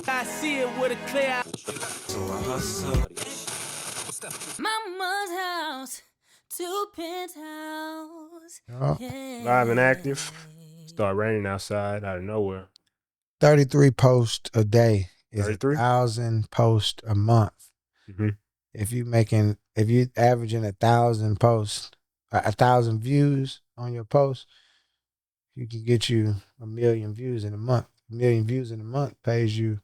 I see it with a clear eye. So I hustle. Mama's house to Penthouse. Oh. Yeah. Live and active. Start raining outside out of nowhere. 33 posts a day is 33? 1,000 posts a month. Mm-hmm. If you averaging 1,000 posts, 1,000 views on your post, you can get you 1 million views in a month. 1 million views in a month pays you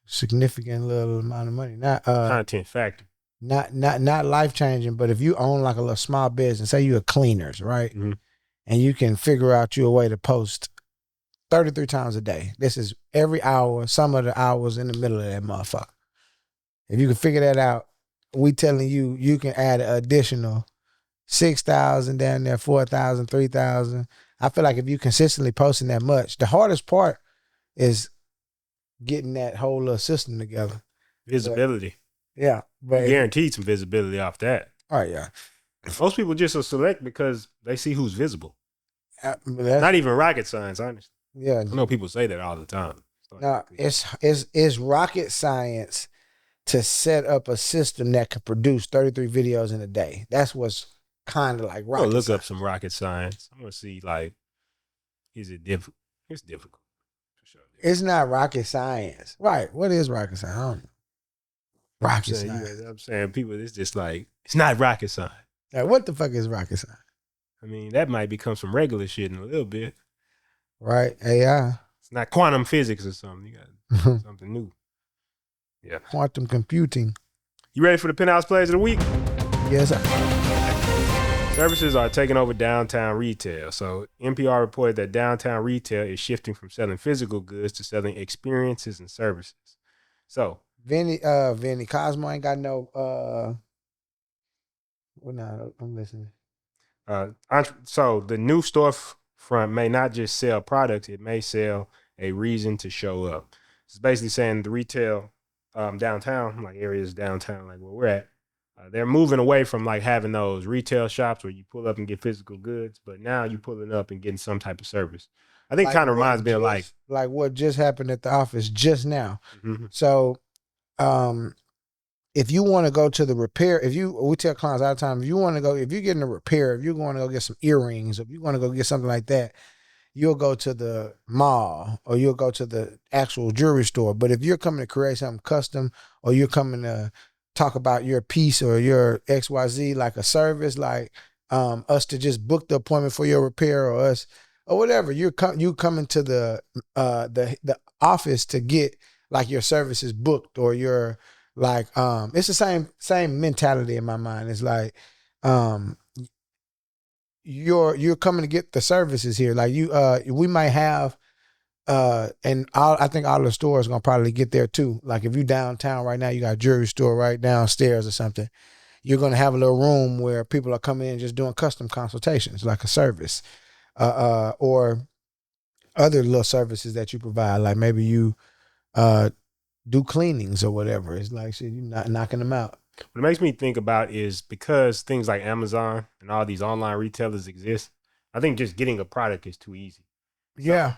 significant little amount of money. Not Content factor. not life changing, but if you own like a little small business, say you're cleaners, right? Mm-hmm. And you can figure out you a way to post 33 times a day. This is every hour, some of the hours in the middle of that motherfucker. If you can figure that out, we telling you, you can add an additional 6,000 down there, 4,000, 3,000. I feel like if you consistently posting that much, the hardest part is getting that whole little system together. Visibility. Yeah. But Guaranteed some visibility off that. all right, yeah. Most people just are select because they see who's visible. Not Not even rocket science, honestly. yeah. I know people say that all the time. No, it's rocket science to set up a system that could produce 33 videos in a day. That's what's kind of like I'm rocket gonna look science. up some rocket science. I'm gonna see, like, is it difficult? It's difficult. For sure. It's not rocket science. Right. What is rocket science? I don't know. Rocket I'm science. saying, I'm saying people, it's just like, it's not rocket science. Like, what the fuck is rocket science? I mean, that might become some regular shit in a little bit. Right? AI. It's not quantum physics or something. You got something new. Yeah. Quantum computing. You ready for the Penthouse Plays of the week? Yes, sir. Services are taking over downtown retail. So NPR reported that downtown retail is shifting from selling physical goods to selling experiences and services. So Vinny Cosmo ain't got no well, no, I'm listening. so the new storefront may not just sell products, it may sell a reason to show up. It's basically saying the retail downtown, like areas downtown, like where we're at, they're moving away from like having those retail shops where you pull up and get physical goods, but now you pulling up and getting some type of service. I think Like kind of what reminds me of like what just happened at the office just now. Mhm. So if you want to go to the repair, we tell clients all the time, if you're getting a repair, if you're going to go get some earrings, if you want to go get something like that, you'll go to the mall or you'll go to the actual jewelry store. But if you're coming to create something custom or you're coming to talk about your piece or your XYZ, like a service, like us to just book the appointment for your repair or us or whatever, you coming to the office to get like your services booked or your like it's the same mentality in my mind. It's like you're coming to get the services here. Like we might have and I think all the stores gonna probably get there too. Like if you downtown right now, you got a jewelry store right downstairs or something. You're gonna have a little room where people are coming in just doing custom consultations, like a service, or other little services that you provide. Like maybe you do cleanings or whatever. It's like shit, you're not knocking them out. what it makes me think about is because things like Amazon and all these online retailers exist, I think just getting a product is too easy. Yeah.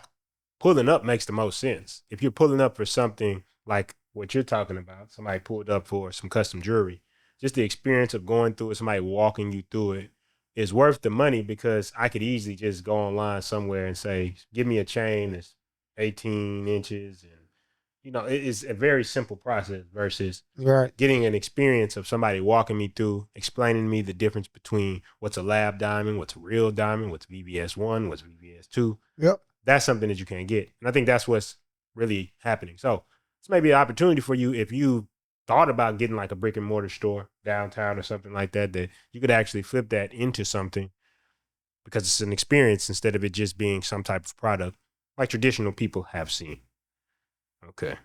Pulling up makes the most sense. If you're pulling up for something like what you're talking about, somebody pulled up for some custom jewelry, just the experience of going through it, somebody walking you through it is worth the money because I could easily just go online somewhere and say, give me a chain that's 18 inches. And, you know, it is a very simple process versus Right. getting an experience of somebody walking me through, explaining to me the difference between what's a lab diamond, what's a real diamond, what's VVS1, what's VVS2. Yep. That's something that you can't get. And I think that's what's really happening. So it's maybe an opportunity for you if you thought about getting like a brick and mortar store downtown or something like that, that you could actually flip that into something because it's an experience instead of it just being some type of product like traditional people have seen. Okay.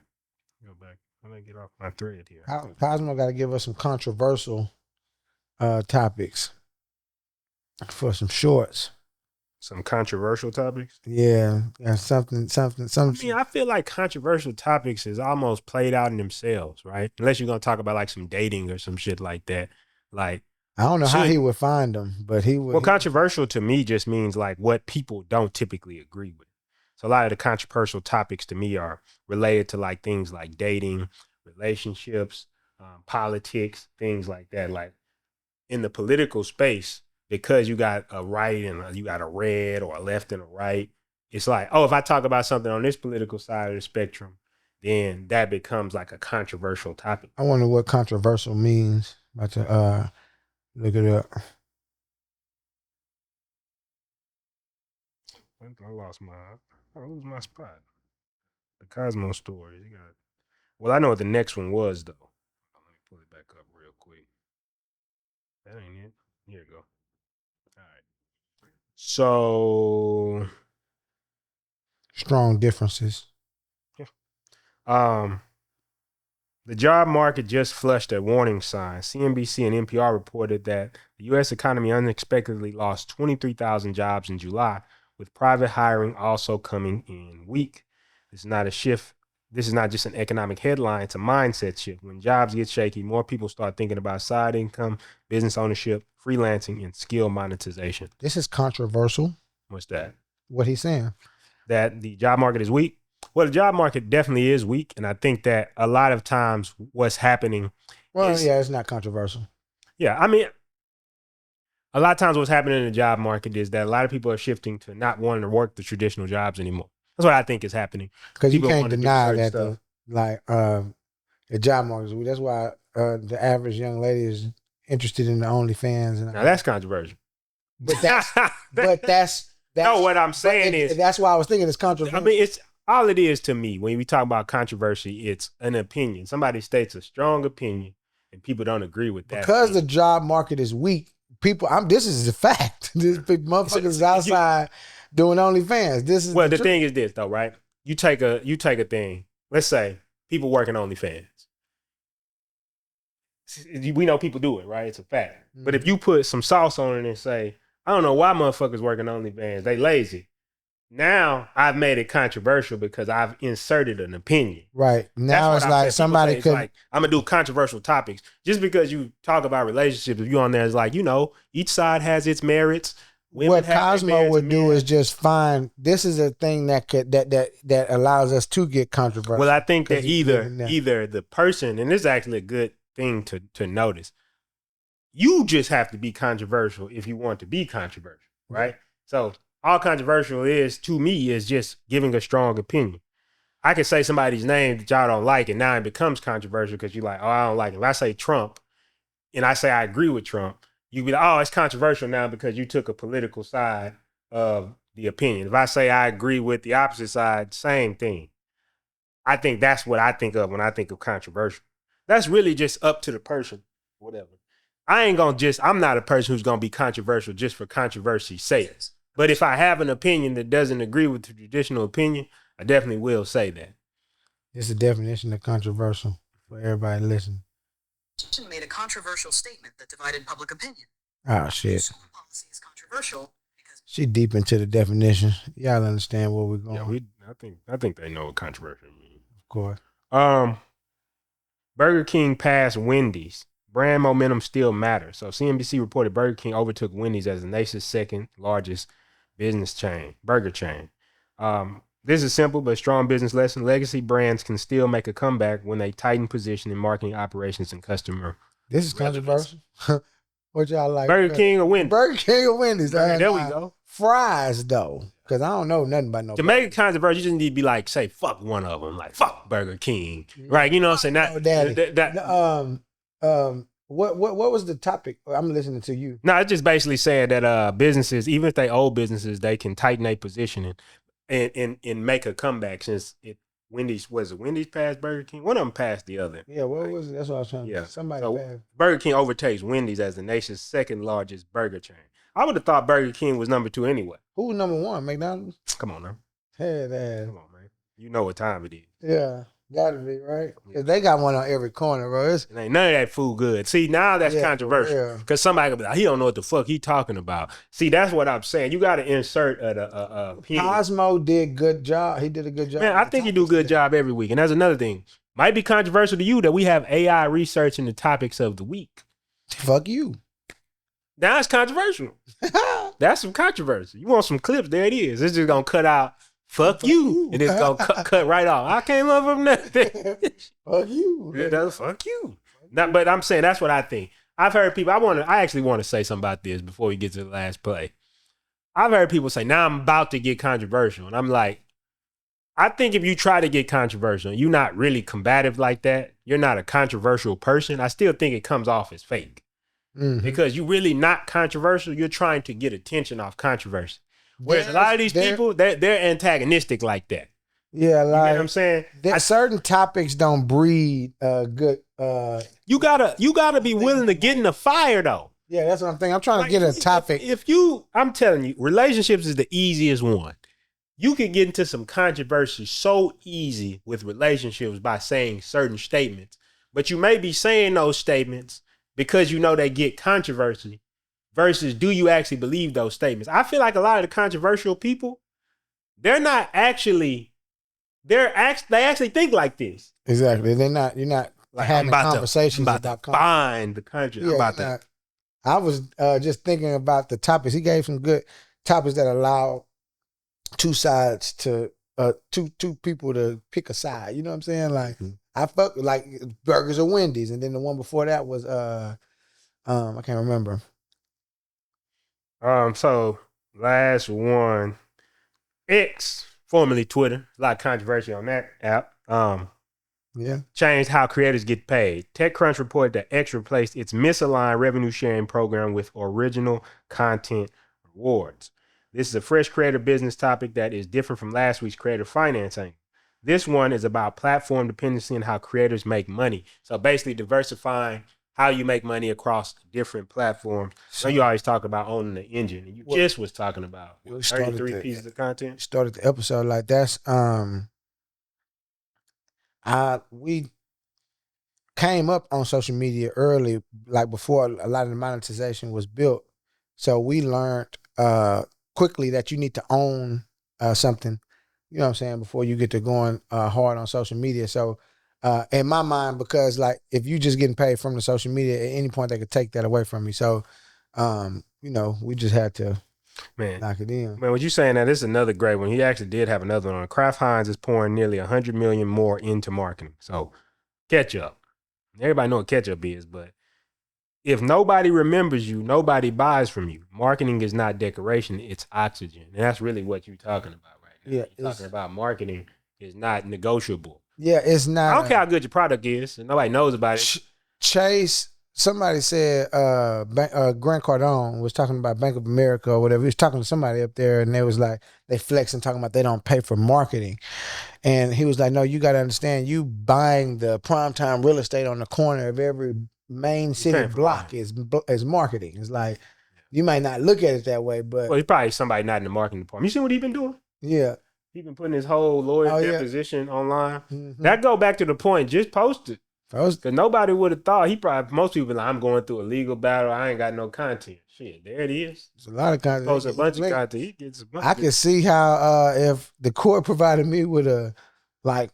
Go back. I'm going to get off my thread here. Cosmo got to give us some controversial topics for some shorts. Some controversial topics? Yeah, something. I mean, I feel like controversial topics is almost played out in themselves, right? Unless you're going to talk about like some dating or some shit like that. Like, I don't know how he would find them, but he would. Well, controversial to me just means like what people don't typically agree with. So a lot of the controversial topics to me are related to like things like dating, relationships, politics, things like that. Like in the political space, because you got a right and you got a red or a left and a right, it's like, oh, if I talk about something on this political side of the spectrum, then that becomes like a controversial topic. I wonder what controversial means. About to look it up. I lost my spot. The Cosmo stories. You got. Well, I know what the next one was though. Let me pull it back up real quick. That ain't it. Here you go. All right. So Strong differences. The job market just flushed a warning sign. CNBC and NPR reported that the U.S. economy unexpectedly lost 23,000 jobs in July, with private hiring also coming in weak. This is not a shift. This is not just an economic headline. It's a mindset shift. When jobs get shaky, more people start thinking about side income, business ownership, freelancing, and skill monetization. This is controversial. What's that? What he's saying. That the job market is weak? Well, the job market definitely is weak. And I think that a lot of times what's happening. It's not controversial. Yeah. I mean, a lot of times what's happening in the job market is that a lot of people are shifting to not wanting to work the traditional jobs anymore. That's what I think is happening. Because you People can't wanna do deny certain that stuff. the job market is weak. That's why the average young lady is interested in the OnlyFans. And Now that's controversial. But that's no, what I'm saying is that's why I was thinking it's controversial. I mean, it's all it is to me. When we talk about controversy, it's an opinion. Somebody states a strong opinion, and people don't agree with that. Because the job market is weak, people. This is a fact. This motherfuckers is outside doing OnlyFans. This is the thing is this though, right? You take a thing. Let's say people working OnlyFans. We know people do it, right? It's a fact. Mm-hmm. But if you put some sauce on it and say, I don't know why motherfuckers working OnlyFans, they lazy. Now I've made it controversial because I've inserted an opinion. Right. Now it's like somebody could. Like, I'm going to do controversial topics. Just because you talk about relationships, if you on there, it's like, each side has its merits. What Cosmo would do is just find, this is a thing that allows us to get controversial. Well, I think that either the person, and this is actually a good thing to notice, you just have to be controversial if you want to be controversial, right? So all controversial is, to me, is just giving a strong opinion. I can say somebody's name that y'all don't like, and now it becomes controversial because you're like, oh, I don't like him. If I say Trump, and I say I agree with Trump, you be like, oh, it's controversial now because you took a political side of the opinion. If I say I agree with the opposite side, same thing. I think that's what I think of when I think of controversial. That's really just up to the person, whatever. I'm not a person who's going to be controversial just for controversy's sake. But if I have an opinion that doesn't agree with the traditional opinion, I definitely will say that. It's a definition of controversial for everybody listening. Made a controversial statement that divided public opinion. Oh, shit. School policy is controversial because she deep into the definition. Y'all understand where we're going. Yeah, I think they know what controversial means. Of course. Burger King passed Wendy's. Brand momentum still matters. So CNBC reported Burger King overtook Wendy's as the nation's second largest burger chain. This is simple but strong business lesson. Legacy brands can still make a comeback when they tighten position in marketing operations and customer. This is controversial. What y'all like? Burger King or Wendy's? Burger King or Wendy's. There we go. Fries though, because I don't know nothing about no. To make it controversial, you just need to be like, say, fuck one of them, like fuck Burger King, right? You know what I'm saying? What was the topic? I'm listening to you. No, it's just basically saying that businesses, even if they old businesses, they can tighten their positioning and make a comeback. Since Wendy's passed Burger King? One of them passed the other. Yeah, what was it? That's what I was trying to. Yeah, somebody passed. Burger King overtakes Wendy's as the nation's second largest burger chain. I would have thought Burger King was number 2 anyway. Who was number 1? McDonald's? Come on now. Head ass. Come on, man. You know what time it is. Yeah. Gotta be, right? Because they got one on every corner, bro. It ain't none of that food good. See, now that's controversial. Because somebody could be like, he don't know what the fuck he talking about. See, that's what I'm saying. You got to insert a Cosmo did good job. He did a good job. Man, I think he do a good job every week. And that's another thing. Might be controversial to you that we have AI researching the topics of the week. Fuck you. Now it's controversial. That's some controversy. You want some clips? There it is. It's just going to cut out fuck you. And it's gonna cut right off. I came up from nothing. Fuck you. Yeah, that's fuck you. But I'm saying that's what I think. I've heard people. I actually want to say something about this before we get to the last play. I've heard people say, now I'm about to get controversial. And I'm like, I think if you try to get controversial, you're not really combative like that. You're not a controversial person. I still think it comes off as fake. Mm-hmm. Because you're really not controversial. You're trying to get attention off controversy. Whereas a lot of these people, they're antagonistic like that. Yeah, like, you know what I'm saying? Certain topics don't breed good. You gotta be willing to get in the fire though. Yeah, that's what I'm thinking. I'm trying to get a topic. I'm telling you, relationships is the easiest one. You can get into some controversy so easy with relationships by saying certain statements, but you may be saying those statements because you know they get controversy versus do you actually believe those statements? I feel like a lot of the controversial people, they actually think like this. Exactly. You're not like, having conversations about find the country. Yeah, about that. I was just thinking about the topics. He gave some good topics that allow two sides to two people to pick a side. You know what I'm saying? Like I fuck like burgers or Wendy's, and then the one before that was I can't remember. So last one, X, formerly Twitter. A lot of controversy on that app. Changed how creators get paid. TechCrunch reported that X replaced its misaligned revenue sharing program with original content rewards. This is a fresh creator business topic that is different from last week's creator financing. This one is about platform dependency and how creators make money. So basically diversifying how you make money across different platforms. So you always talk about owning the engine, and you just was talking about 33 pieces of content. Started the episode like that's we came up on social media early, like before a lot of the monetization was built. So we learned quickly that you need to own something, you know what I'm saying, before you get to going hard on social media. So in my mind, because like if you just getting paid from the social media, at any point they could take that away from me. So we just had to knock it in. Man, what you saying that this is another great one. He actually did have another one. Kraft Heinz is pouring nearly $100 million more into marketing. So ketchup. Everybody know what ketchup is, but if nobody remembers you, nobody buys from you. Marketing is not decoration, it's oxygen. And that's really what you're talking about right now. Yeah, you're talking about marketing is not negotiable. Yeah, it's not. I don't care how good your product is. Nobody knows about it. Chase, somebody said Grant Cardone was talking about Bank of America or whatever. He was talking to somebody up there, and they was like, they flexing, talking about they don't pay for marketing. And he was like, no, you got to understand, you buying the primetime real estate on the corner of every main city block is marketing. It's like, you might not look at it that way, but. Well, he's probably somebody not in the marketing department. You see what he been doing? Yeah. He been putting his whole lawyer deposition online. Mm-hmm. That go back to the point, just post it. Because nobody would have thought. Most people like, I'm going through a legal battle. I ain't got no content. Shit, there it is. There's a lot of content. Post a bunch of content. He gets a bunch. I can see how if the court provided me with a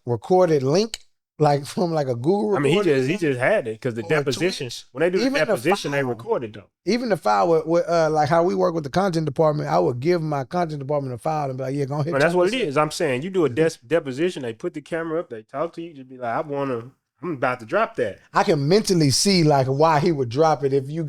recorded link, like from like a Google. I mean, he just had it because the depositions. When they do the deposition, they record it though. Even the file with like how we work with the content department, I would give my content department a file and be like, yeah, go ahead. Well, that's what it is. I'm saying you do a deposition, they put the camera up, they talk to you, just be like, I'm about to drop that. I can mentally see like why he would drop it if you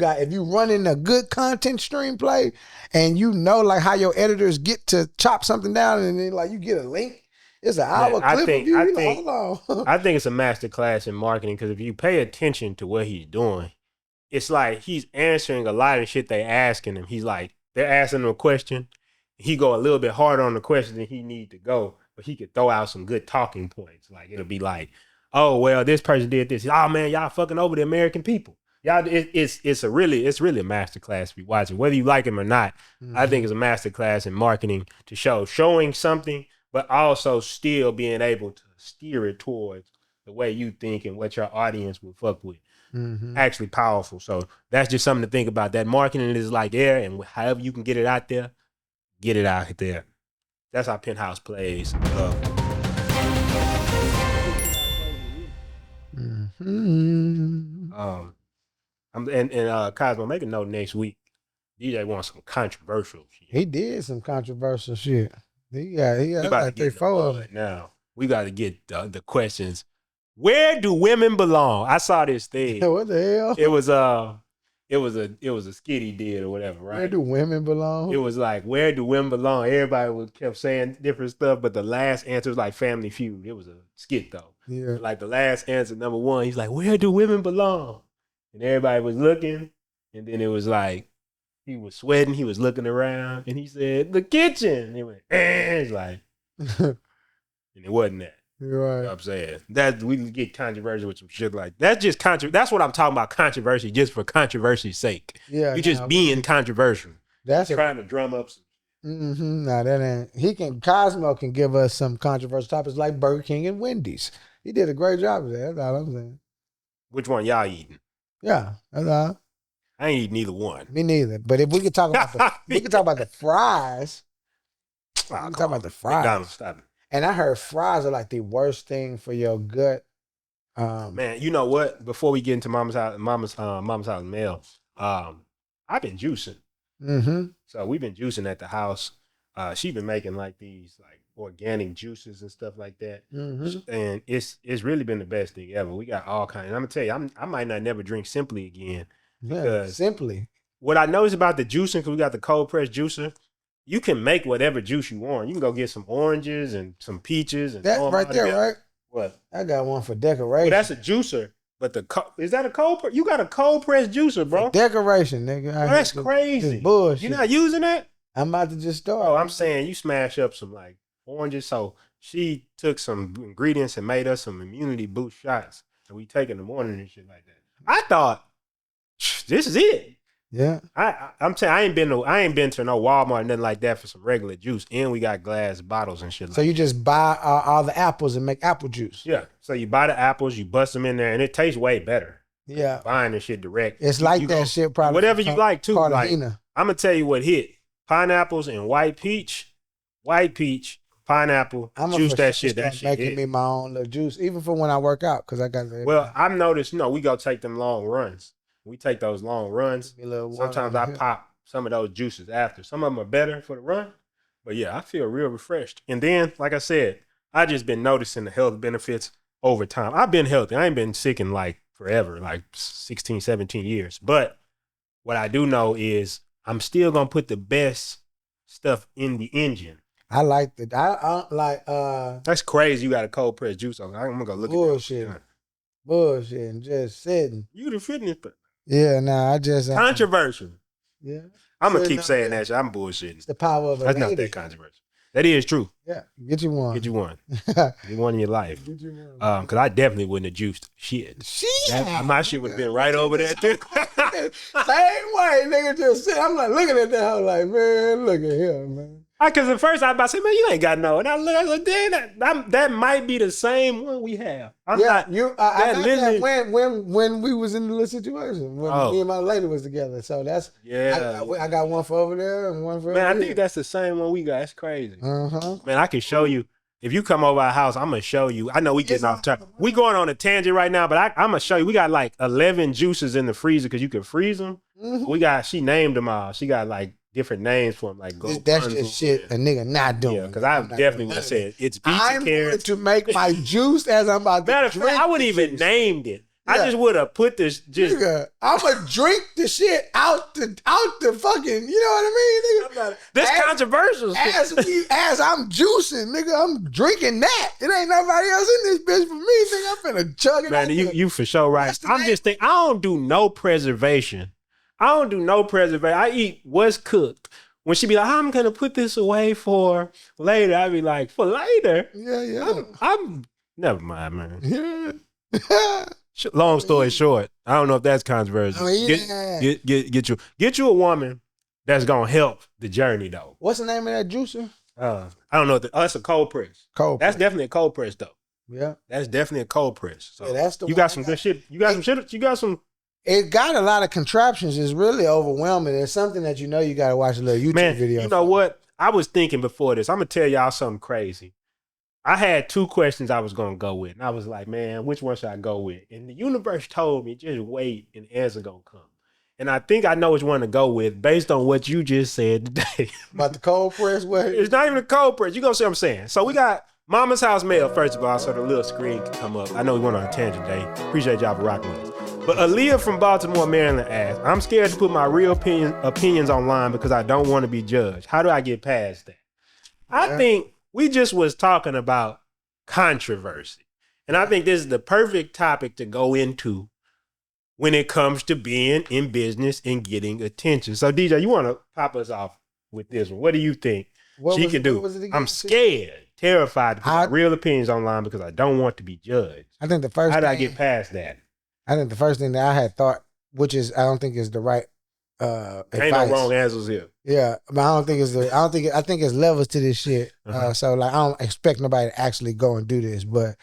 running a good content stream play and you know like how your editors get to chop something down and then like you get a link. It's an hour clip of you. Hold on. I think it's a master class in marketing because if you pay attention to what he's doing, it's like he's answering a lot of shit they asking him. He's like, they're asking him a question. He go a little bit harder on the question than he need to go, but he could throw out some good talking points. Like it'll be like, oh well, this person did this. Oh man, y'all fucking over the American people. Y'all, it's really a master class if you watch it. Whether you like him or not, I think it's a master class in marketing to showing something, but also still being able to steer it towards the way you think and what your audience will fuck with. Actually powerful. So that's just something to think about. That marketing is like there, and however you can get it out there, get it out there. That's how Penthouse plays. Cosmo, make a note next week. DJ wants some controversial shit. He did some controversial shit. He got We about to like get in the 3-4 of mud them. now. We got to get the questions. Where do women belong? I saw this thing. What the hell? It was a skit he did or whatever, right? Where do women belong? It was like, where do women belong? Everybody kept saying different stuff, but the last answer was like Family Feud. It was a skit though. Yeah. Like the last answer, number one, he's like, where do women belong? And everybody was looking, and then it was like, he was sweating, he was looking around, and he said, the kitchen. And he went, it's like, and it wasn't that. You're You know right. what I'm saying? That we can get controversial with some shit like that's just that's what I'm talking about, controversy just for controversy's sake. Yeah. You just being controversial. That's Trying to drum up some. Nah, that ain't. Cosmo can give us some controversial topics like Burger King and Wendy's. He did a great job of that. That's all I'm saying. Which one y'all eating? Yeah, that's all. I ain't eating either one. Me neither. But if we could talk about the fries. Oh, We can talk about the fries. McDonald's, stop it. And I heard fries are like the worst thing for your gut. Man, you know what? Before we get into mama's house mail, I've been juicing. Mm-hmm. So we've been juicing at the house. She been making like these like organic juices and stuff like that. Mm-hmm. And it's really been the best thing ever. We got all kinds. And I'm gonna tell you, I might not never drink Simply again. Yeah, Because- simply. What I noticed about the juicing, because we got the cold press juicer, you can make whatever juice you want. You can go get some oranges and some peaches and throw That 'em right all there, together. right? What? I got one for Well, decoration. that's a juicer. But is that a cold press? You got a cold press juicer, bro. For decoration, nigga. Bro, that's crazy. This bullshit. You're not using that? I'm about to just start. Oh, I'm saying you smash up some like oranges. So she took some ingredients and made us some immunity boost shots. And we take in the morning and shit like that. I thought, this is it. Yeah. I'm saying I ain't been to no Walmart or nothing like that for some regular juice. And we got glass bottles and shit like So that. you just buy all the apples and make apple juice. Yeah. So you buy the apples, you bust them in there, and it tastes way better. Yeah. Buying this shit direct. It's like You that go- shit probably. Whatever you like too. Like, Cartagena. I'm gonna tell you what hit: pineapples and white peach, pineapple, I'm juice that shit. That shit making hit. me my own little juice, even for when I work out, because I got that. Well, I've noticed, we go take them long runs. We take those long runs. Sometimes I pop some of those juices after. Some of them are better for the run, but yeah, I feel real refreshed. And then, like I said, I just been noticing the health benefits over time. I've been healthy. I ain't been sick in like forever, like 16, 17 years. But what I do know is I'm still gonna put the best stuff in the engine. I like that. I like That's crazy. You got a cold press juice on. I'm gonna go look bullshit. at Bullshit and just sitting. You the fitness, but Yeah, nah, I just controversial. yeah. I'm gonna Sitting keep up saying there. that shit. I'm bullshitting. It's the power of a That's not lady. that controversial. That is true. Yeah, get you one. Get you one. Get one in your life. Get you one. Because I definitely wouldn't have juiced shit. My shit would have been right over there too. Same way, nigga, just sit. I'm like looking at that. I'm like, man, look at him, man. Because at first I was about to say, man, you ain't got no. And I look, damn, that might be the same one we have. I'm not. I that got literally- that when we was in the little situation when me and my lady was together. So that's Yeah. I got one for over there and one for Man, I over think that's the same one we got. That's crazy. Uh-huh. Man, I can show you. If you come over our house, I'm gonna show you. I know we getting off track. We going on a tangent right now, but I'm gonna show you. We got like 11 juices in the freezer because you can freeze them. Mhm. She named them all. She got like different names for them, like That's just shit a nigga not doing. Yeah, because I definitely would have said it's beets I'm and going carrots. to make my juice as I'm about to Matter of drink. fact, I wouldn't the even juice. named it. I Yeah. just would have put this just. Nigga, I'ma drink the shit out the fucking, you know what I mean, nigga? This As- controversial. As I'm juicing, nigga, I'm drinking that. It ain't nobody else in this bitch for me, nigga. I'm finna chug it. Man, out the- you for sure right. That's the I'm name. just thinking. I don't do no preservation. I eat what's cooked. When she be like, I'm gonna put this away for later, I be like, for later. Yeah. I'm never mind, man. Yeah. Long story short, I don't know if that's controversial. Oh, yeah. Get you a woman that's gonna help the journey though. What's the name of that juicer? I don't know. That's a cold press. Cold. That's press. definitely a cold press though. Yeah. That's definitely a cold press. So Yeah, that's the you one got I some got. good shit. You got some shit. You got some. It got a lot of contraptions. It's really overwhelming. It's something that you got to watch a little YouTube video. You know what? I was thinking before this. I'm gonna tell y'all something crazy. I had 2 questions I was gonna go with, and I was like, man, which one should I go with? And the universe told me, just wait, and the answer gonna come. And I think I know which one to go with based on what you just said today. About the cold press way. It's not even a cold press. You gonna see what I'm saying? So we got Mama's House Mail, first of all, so the little screen can come up. I know we went on a tangent today. Appreciate y'all for rocking with us. But Aaliyah from Baltimore, Maryland asks, I'm scared to put my real opinions online because I don't want to be judged. How do I get past that? I think we just was talking about controversy. And I think this is the perfect topic to go into when it comes to being in business and getting attention. So DJ, you want to pop us off with this one? What do you think she can do? I'm scared, terrified to put my real opinions online because I don't want to be judged. I think the first How do I get past that? I think the first thing that I had thought, which is I don't think is the right advice. Ain't no wrong answers here. Yeah, but I think it's levels to this shit. So like I don't expect nobody to actually go and do this, but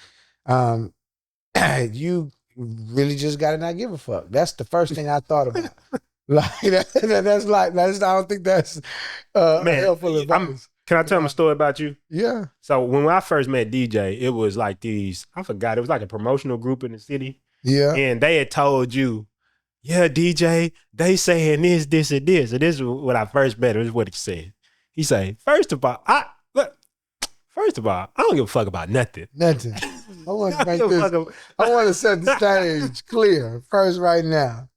you really just gotta not give a fuck. That's the first thing I thought about. I don't think that's helpful advice. Can I tell them a story about you? Yeah. So when I first met DJ, it was like it was like a promotional group in the city. Yeah. And they had told you, yeah, DJ, they saying this, this, and this. And this is when I first met him. This is what he said. He said, first of all, I don't give a fuck about nothing. Nothing. I want to make this. I want to set the stage clear first right now.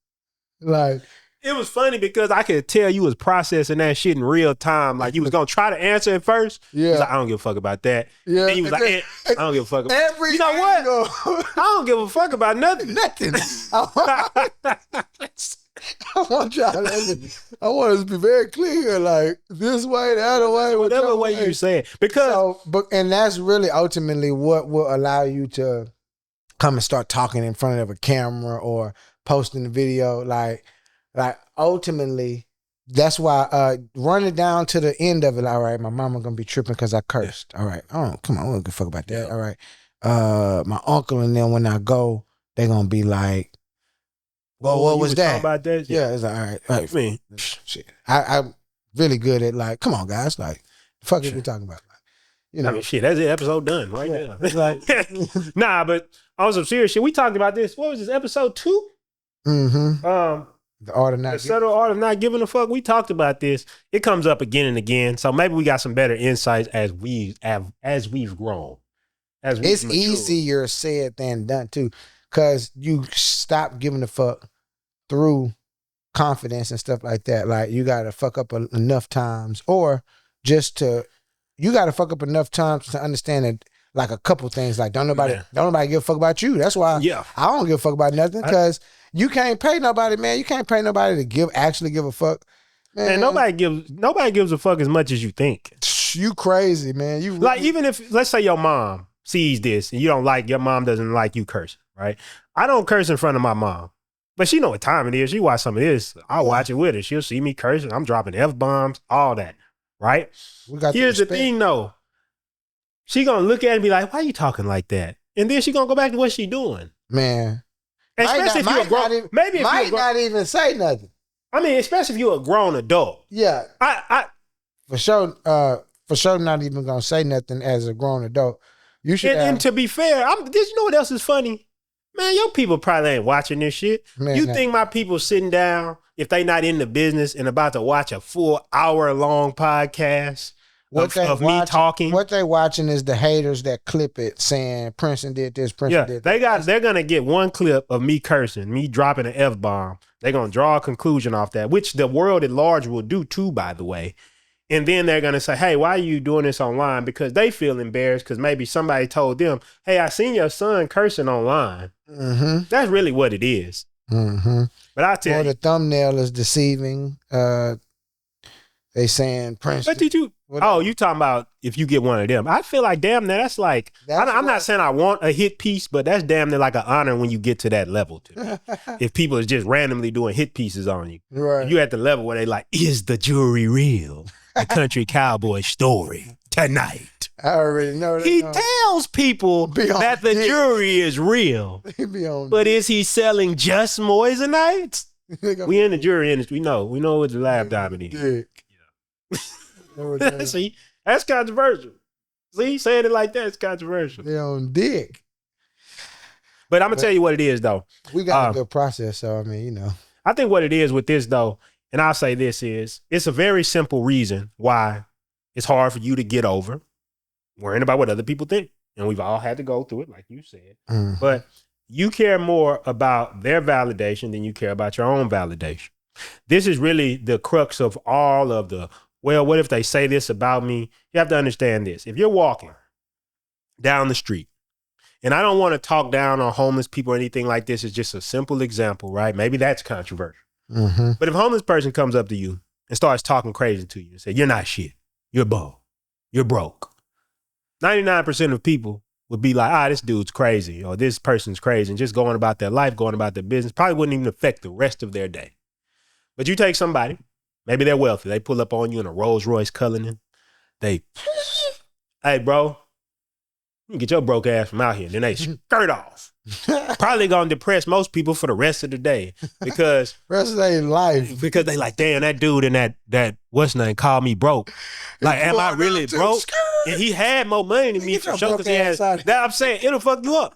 Like, it was funny because I could tell you was processing that shit in real time. Like you was gonna try to answer it first. Yeah. Like, I don't give a fuck about that. Yeah. Then he was like, I don't give a fuck about every you know what? angle. I don't give a fuck about nothing. Nothing. I want y'all I want us to be very clear, like this way, the other way, whatever way you say it. Because and that's really ultimately what will allow you to come and start talking in front of a camera or posting a video. Like ultimately, that's why run it down to the end of it. All right, my mama gonna be tripping because I cursed. All right, oh come on, I don't give a fuck about that. Yeah. All right, my uncle and them when I go, they gonna be like, well, what was that? About that? Yeah, it's like, all right. Me. Shit. I'm really good at like, come on, guys, like, the fuck is we talking about? Like, you know, I mean, shit, that's the episode done right now. It's like, nah, but on some serious shit, we talked about this. What was this, episode 2? mm-hmm. The art of not the subtle art of not giving a fuck. We talked about this. It comes up again and again. So maybe we got some better insights as we've grown. It's easier said than done too, because you stop giving a fuck through confidence and stuff like that. Like you gotta fuck up enough times, or you gotta fuck up enough times to understand that. Like a couple things, like don't nobody give a fuck about you. That's why I don't give a fuck about nothing, because you can't pay nobody, man. You can't pay nobody to actually give a fuck, man. And nobody gives a fuck as much as you think. You crazy, man. You like even if let's say your mom sees this and your mom doesn't like you cursing, right? I don't curse in front of my mom, but she know what time it is. She watch some of this. I'll watch it with her. She'll see me cursing. I'm dropping F-bombs, all that, right? Here's the thing, though. She gonna look at it and be like, why you talking like that? And then she gonna go back to what she doing. Man. Especially if you're a grown, maybe if might not even say nothing. I mean, especially if you're a grown adult. Yeah. I for sure not even gonna say nothing as a grown adult. You should and to be fair, you know what else is funny? Man, your people probably ain't watching this shit. Man, you think my people sitting down, if they not in the business and about to watch a full hour-long podcast of me talking. What they watching is the haters that clip it saying Prinston did this, Prinston did that. They're gonna get one clip of me cursing, me dropping an F-bomb. They're gonna draw a conclusion off that, which the world at large will do too, by the way. And then they're gonna say, hey, why are you doing this online? Because they feel embarrassed because maybe somebody told them, hey, I seen your son cursing online. Mm-hmm. That's really what it is. Mm-hmm. But I tell you, the thumbnail is deceiving. They saying Prinston. But did you? You talking about if you get one of them? I feel like damn near that's like. I'm not saying I want a hit piece, but that's damn near like an honor when you get to that level. To if people is just randomly doing hit pieces on you, right? You at the level where they like, is the jury real? A country cowboy story tonight. I already know that. He tells people that the jury is real. But is he selling just moissanite? We in the jury industry. We know what the lab diamond is. See, that's controversial. See, saying it like that, it's controversial. They on dick. But I'm gonna tell you what it is, though. We got a good process, so I mean, I think what it is with this though, and I'll say this is, it's a very simple reason why it's hard for you to get over worrying about what other people think. And we've all had to go through it, like you said. But you care more about their validation than you care about your own validation. This is really the crux of all of the, well, what if they say this about me? You have to understand this. If you're walking down the street, and I don't want to talk down on homeless people or anything like this, it's just a simple example, right? Maybe that's controversial. But if a homeless person comes up to you and starts talking crazy to you and say, you're not shit, you're bull, you're broke, 99% of people would be like, this dude's crazy, or this person's crazy, and just going about their life, going about their business, probably wouldn't even affect the rest of their day. But you take somebody, maybe they're wealthy, they pull up on you in a Rolls Royce Cullinan, they, hey bro, you can get your broke ass from out here. Then they skirt off. Probably gonna depress most people for the rest of the day because rest of their life. Because they like, damn, that dude in that what's name called me broke. Like, am I really broke? And he had more money than me for sure. That I'm saying it'll fuck you up.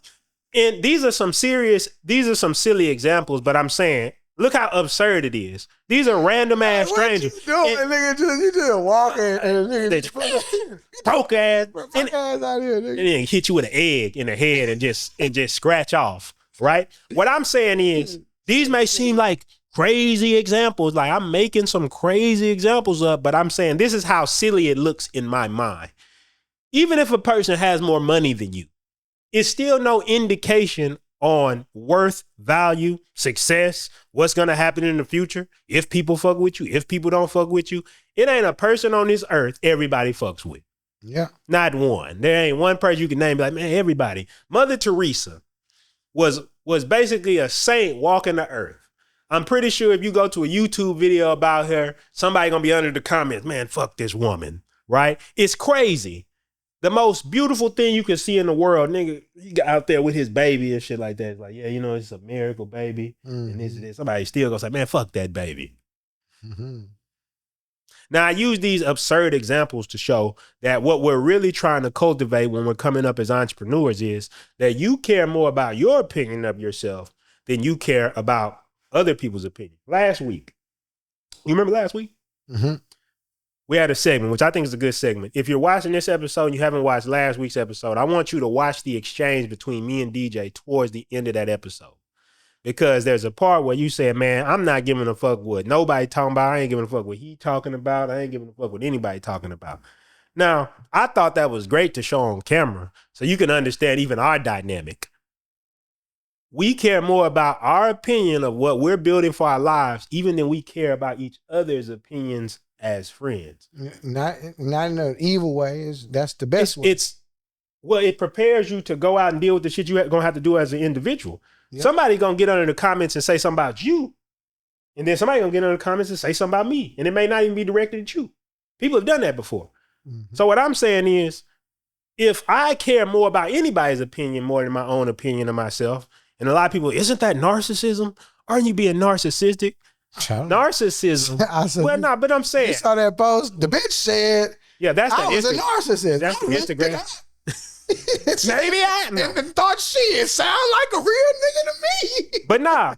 And these are some silly examples, but I'm saying, look how absurd it is. These are random ass strangers. You just walking and nigga broke ass. And out here, nigga. And then hit you with an egg in the head and just scratch off. Right? What I'm saying is, these may seem like crazy examples. Like I'm making some crazy examples up, but I'm saying this is how silly it looks in my mind. Even if a person has more money than you, it's still no indication on worth, value, success, what's going to happen in the future, if people fuck with you, if people don't fuck with you. It ain't a person on this earth everybody fucks with. Yeah. Not one. There ain't one person you can name like, man, everybody. Mother Teresa was basically a saint walking the earth. I'm pretty sure if you go to a YouTube video about her, somebody going to be under the comments, man, fuck this woman, right? It's crazy. The most beautiful thing you can see in the world, nigga, he got out there with his baby and shit like that. It's like, yeah, you know, it's a miracle baby. And this and this. Somebody still gonna say, man, fuck that baby. Now, I use these absurd examples to show that what we're really trying to cultivate when we're coming up as entrepreneurs is that you care more about your opinion of yourself than you care about other people's opinion. Last week, you remember last week? We had a segment, which I think is a good segment. If you're watching this episode and you haven't watched last week's episode, I want you to watch the exchange between me and DJ towards the end of that episode. Because there's a part where you said, man, I'm not giving a fuck what nobody talking about. I ain't giving a fuck what he talking about. I ain't giving a fuck what anybody talking about. Now, I thought that was great to show on camera so you can understand even our dynamic. We care more about our opinion of what we're building for our lives, even than we care about each other's opinions as friends. Not in an evil way. That's the best way. It prepares you to go out and deal with the shit you're gonna have to do as an individual. Yep. Somebody gonna get under the comments and say something about you, and then somebody gonna get under the comments and say something about me, and it may not even be directed at you. People have done that before. So what I'm saying is, if I care more about anybody's opinion more than my own opinion of myself, and a lot of people, isn't that narcissism? Aren't you being narcissistic? Narcissism. But I'm saying. You saw that post? The bitch said, yeah, that's I was a narcissist. That's the Instagram. Maybe I thought it sound like a real nigga to me. But nah,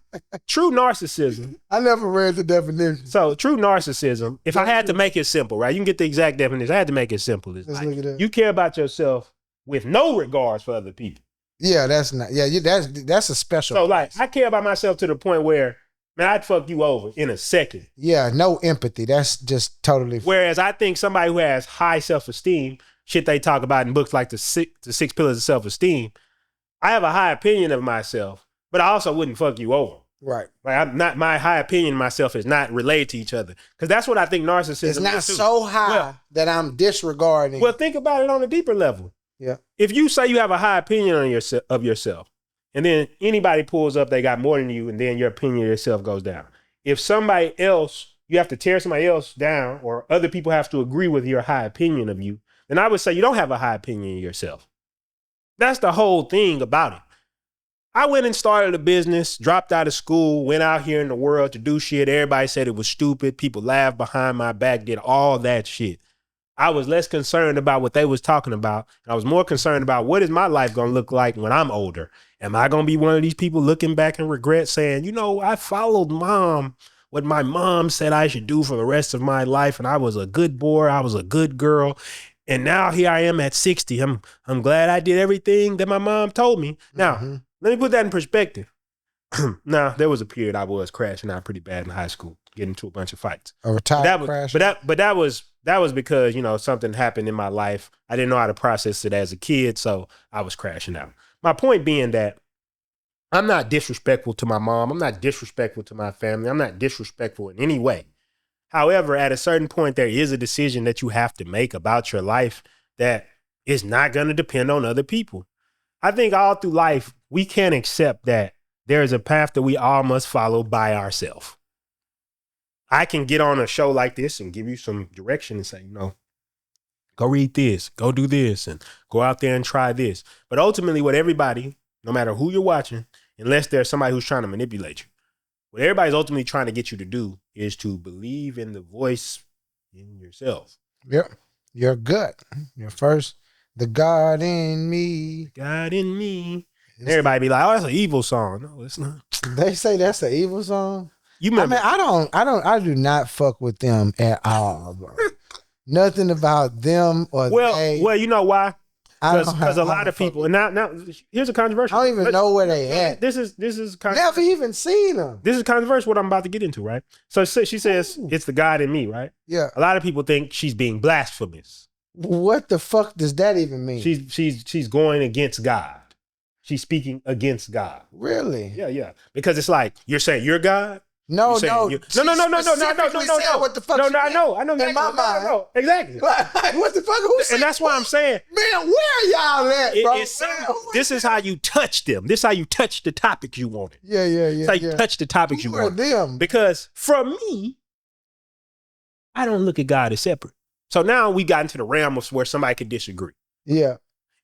true narcissism. I never read the definition. So true narcissism, if I had to make it simple, right? You can get the exact definition. I had to make it simple. It's like, you care about yourself with no regards for other people. Yeah, that's not. Yeah, that's a special. So like, I care about myself to the point where, man, I'd fuck you over in a second. Yeah, no empathy. That's just totally. Whereas I think somebody who has high self-esteem, shit they talk about in books like the six pillars of self-esteem, I have a high opinion of myself, but I also wouldn't fuck you over. Right. Like my high opinion of myself is not related to each other. Because that's what I think narcissism is. It's not so high that I'm disregarding. Well, think about it on a deeper level. Yeah. If you say you have a high opinion of yourself, and then anybody pulls up, they got more than you, and then your opinion of yourself goes down. If somebody else, you have to tear somebody else down, or other people have to agree with your high opinion of you, then I would say you don't have a high opinion of yourself. That's the whole thing about it. I went and started a business, dropped out of school, went out here in the world to do shit. Everybody said it was stupid. People laughed behind my back, did all that shit. I was less concerned about what they was talking about. And I was more concerned about what is my life going to look like when I'm older. Am I going to be one of these people looking back and regret saying, you know, I followed what my mom said I should do for the rest of my life. And I was a good boy. I was a good girl. And now here I am at 60. I'm glad I did everything that my mom told me. Now, let me put that in perspective. Now, there was a period I was crashing out pretty bad in high school, getting into a bunch of fights. A retired crash. But that was because, you know, something happened in my life. I didn't know how to process it as a kid, so I was crashing out. My point being that I'm not disrespectful to my mom. I'm not disrespectful to my family. I'm not disrespectful in any way. However, at a certain point, there is a decision that you have to make about your life that is not going to depend on other people. I think all through life, we can't accept that there is a path that we all must follow by ourselves. I can get on a show like this and give you some direction and say, you know, go read this, go do this, and go out there and try this. But ultimately, what everybody, no matter who you're watching, unless there's somebody who's trying to manipulate you, what everybody's ultimately trying to get you to do is to believe in the voice in yourself. Yep. Your gut. The God in me. God in me. And everybody be like, oh, that's an evil song. No, it's not. They say that's an evil song. You remember? I do not fuck with them at all, bro. Nothing about them or they. Well, you know why? Because a lot of people, and now here's a controversial. I don't even know where they at. This is never even seen them. This is controversial. What I'm about to get into, right? So she says it's the God in me, right? Yeah. A lot of people think she's being blasphemous. What the fuck does that even mean? She's going against God. She's speaking against God. Really? Yeah. Because it's like you're saying you're God. No. What the fuck? No, I know. In my mind. No, exactly. What the fuck? And that's why I'm saying, man, where y'all at, bro? This is how you touch them. This is how you touch the topics you wanted. Yeah. It's how you touch the topics you wanted. Them? Because from me, I don't look at God as separate. So now we got into the realm of where somebody could disagree. Yeah.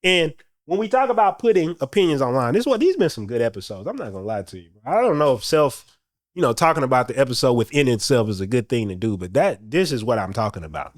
And when we talk about putting opinions online, these have been some good episodes. I'm not gonna lie to you. I don't know if talking about the episode within itself is a good thing to do, but this is what I'm talking about.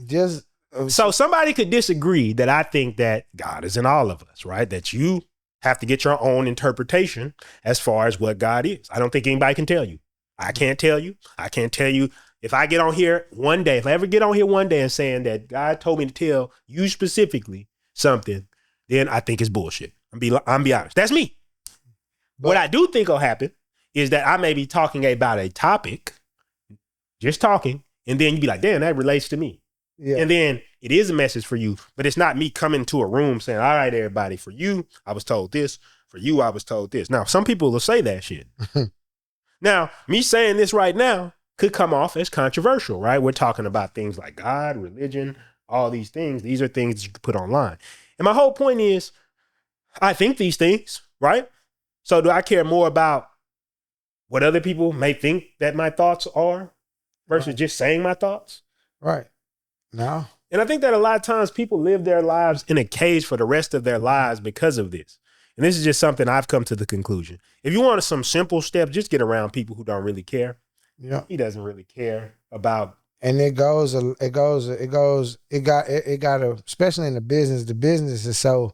So somebody could disagree that I think that God is in all of us, right? That you have to get your own interpretation as far as what God is. I don't think anybody can tell you. I can't tell you. I can't tell you. If I get on here one day, if I ever get on here one day and saying that God told me to tell you specifically something, then I think it's bullshit. I'm be honest. That's me. But what I do think will happen is that I may be talking about a topic, just talking, and then you be like, damn, that relates to me. Yeah. And then it is a message for you, but it's not me coming to a room saying, all right, everybody, for you, I was told this. For you, I was told this. Now, some people will say that shit. Now, me saying this right now could come off as controversial, right? We're talking about things like God, religion, all these things. These are things that you can put online. And my whole point is, I think these things, right? So do I care more about what other people may think that my thoughts are versus just saying my thoughts? Right. No. And I think that a lot of times people live their lives in a cage for the rest of their lives because of this. And this is just something I've come to the conclusion. If you want some simple steps, just get around people who don't really care. Yeah. He doesn't really care about. And it got especially in the business is so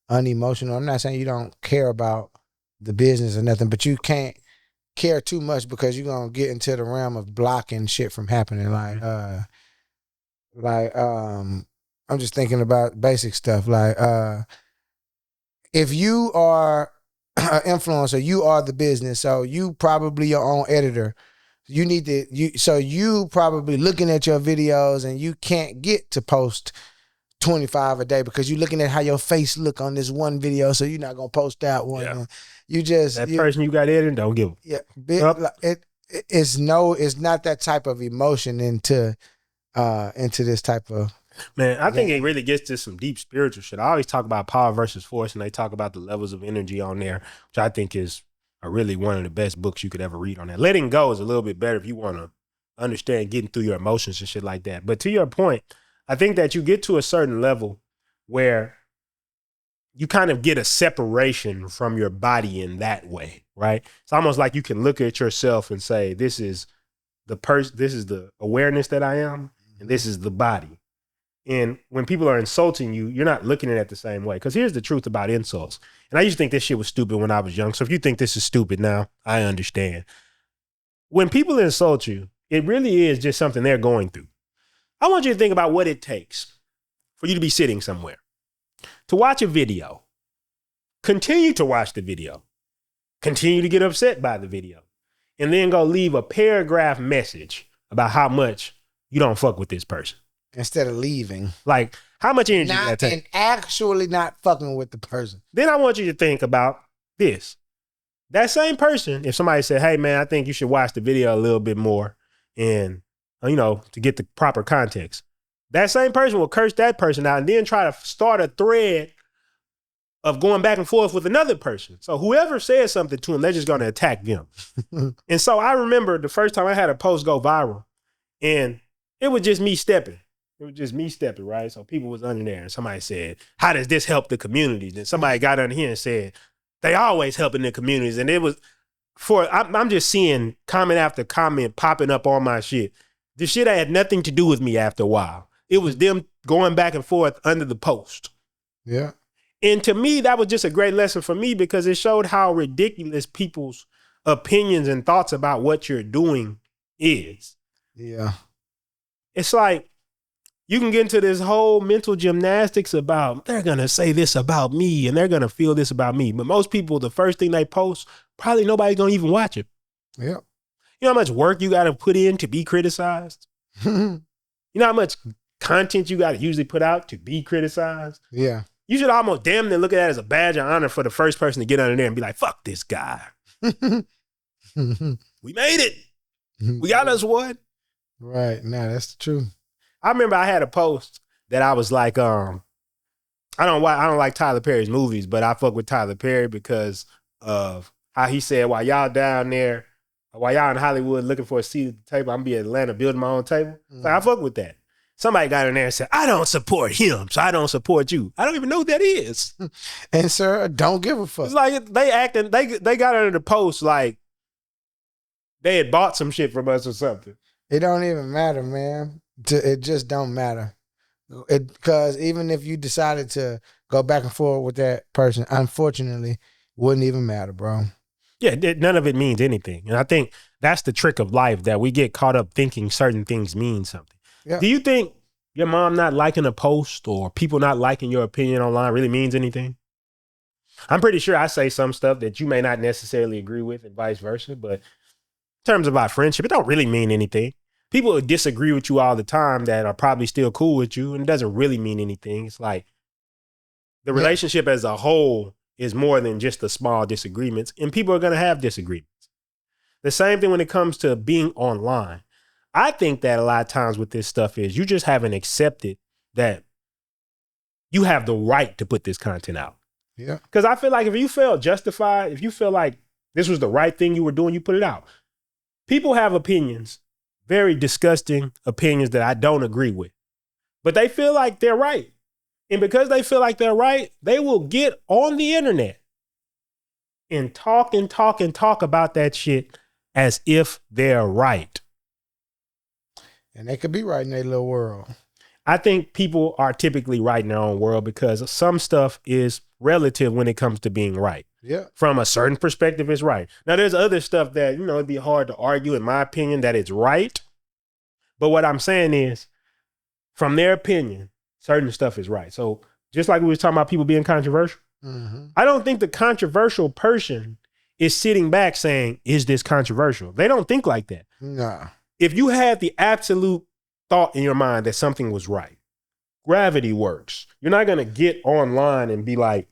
unemotional. I'm not saying you don't care about the business or nothing, but you can't care too much because you're going to get into the realm of blocking shit from happening. I'm just thinking about basic stuff. If you are an influencer, you are the business. So you probably your own editor. You probably looking at your videos and you can't get to post 25 a day because you're looking at how your face look on this one video. So you're not going to post that one. Yeah. Person you got edited, don't give them. Yeah. It's not that type of emotion into this type of. Man, I think it really gets to some deep spiritual shit. I always talk about power versus force, and they talk about the levels of energy on there, which I think is really one of the best books you could ever read on that. Letting go is a little bit better if you want to understand getting through your emotions and shit like that. But to your point, I think that you get to a certain level where you kind of get a separation from your body in that way, right? It's almost like you can look at yourself and say, this is the awareness that I am, and this is the body. And when people are insulting you, you're not looking at it the same way. Because here's the truth about insults. And I used to think this shit was stupid when I was young. So if you think this is stupid now, I understand. When people insult you, it really is just something they're going through. I want you to think about what it takes for you to be sitting somewhere, to watch a video, continue to watch the video, continue to get upset by the video, and then go leave a paragraph message about how much you don't fuck with this person. Instead of leaving. Like, how much energy does that take? And actually not fucking with the person. Then I want you to think about this. That same person, if somebody said, hey, man, I think you should watch the video a little bit more and, to get the proper context. That same person will curse that person out and then try to start a thread of going back and forth with another person. So whoever says something to them, they're just going to attack them. And so I remember the first time I had a post go viral and it was just me stepping. It was just me stepping, right? So people was under there and somebody said, how does this help the communities? And somebody got under here and said, they always helping the communities. And it was I'm just seeing comment after comment popping up on my shit. The shit had nothing to do with me after a while. It was them going back and forth under the post. Yeah. And to me, that was just a great lesson for me because it showed how ridiculous people's opinions and thoughts about what you're doing is. Yeah. It's like, you can get into this whole mental gymnastics about, they're going to say this about me and they're going to feel this about me. But most people, the first thing they post, probably nobody's going to even watch it. Yeah. You know how much work you got to put in to be criticized? You know how much content you got to usually put out to be criticized? Yeah. You should almost damn near look at that as a badge of honor for the first person to get under there and be like, fuck this guy. We made it. We got us one. Right. Nah, that's the truth. I remember I had a post that I was like, I don't like Tyler Perry's movies, but I fuck with Tyler Perry because of how he said, while y'all down there, while y'all in Hollywood looking for a seat at the table, I'm gonna be in Atlanta building my own table. Mm-hmm. Like, I fuck with that. Somebody got in there and said, I don't support him, so I don't support you. I don't even know who that is. And sir, don't give a fuck. It's like they got under the post like they had bought some shit from us or something. It don't even matter, man. It just don't matter. Because even if you decided to go back and forth with that person, unfortunately, wouldn't even matter, bro. Yeah, none of it means anything. And I think that's the trick of life, that we get caught up thinking certain things mean something. Yeah. Do you think your mom not liking a post or people not liking your opinion online really means anything? I'm pretty sure I say some stuff that you may not necessarily agree with and vice versa, but in terms of our friendship, it don't really mean anything. People who disagree with you all the time that are probably still cool with you, and it doesn't really mean anything. It's like the relationship as a whole is more than just the small disagreements, and people are going to have disagreements. The same thing when it comes to being online. I think that a lot of times with this stuff is you just haven't accepted that you have the right to put this content out. Yeah. Because I feel like if you feel justified, if you feel like this was the right thing you were doing, you put it out. People have opinions. Very disgusting opinions that I don't agree with. But they feel like they're right. And because they feel like they're right, they will get on the internet and talk about that shit as if they're right. And they could be right in their little world. I think people are typically right in their own world because some stuff is relative when it comes to being right. Yeah. From a certain perspective, it's right. Now, there's other stuff that, it'd be hard to argue, in my opinion, that it's right. But what I'm saying is, from their opinion, certain stuff is right. So just like we was talking about people being controversial, I don't think the controversial person is sitting back saying, is this controversial? They don't think like that. Nah. If you had the absolute thought in your mind that something was right, gravity works. You're not going to get online and be like,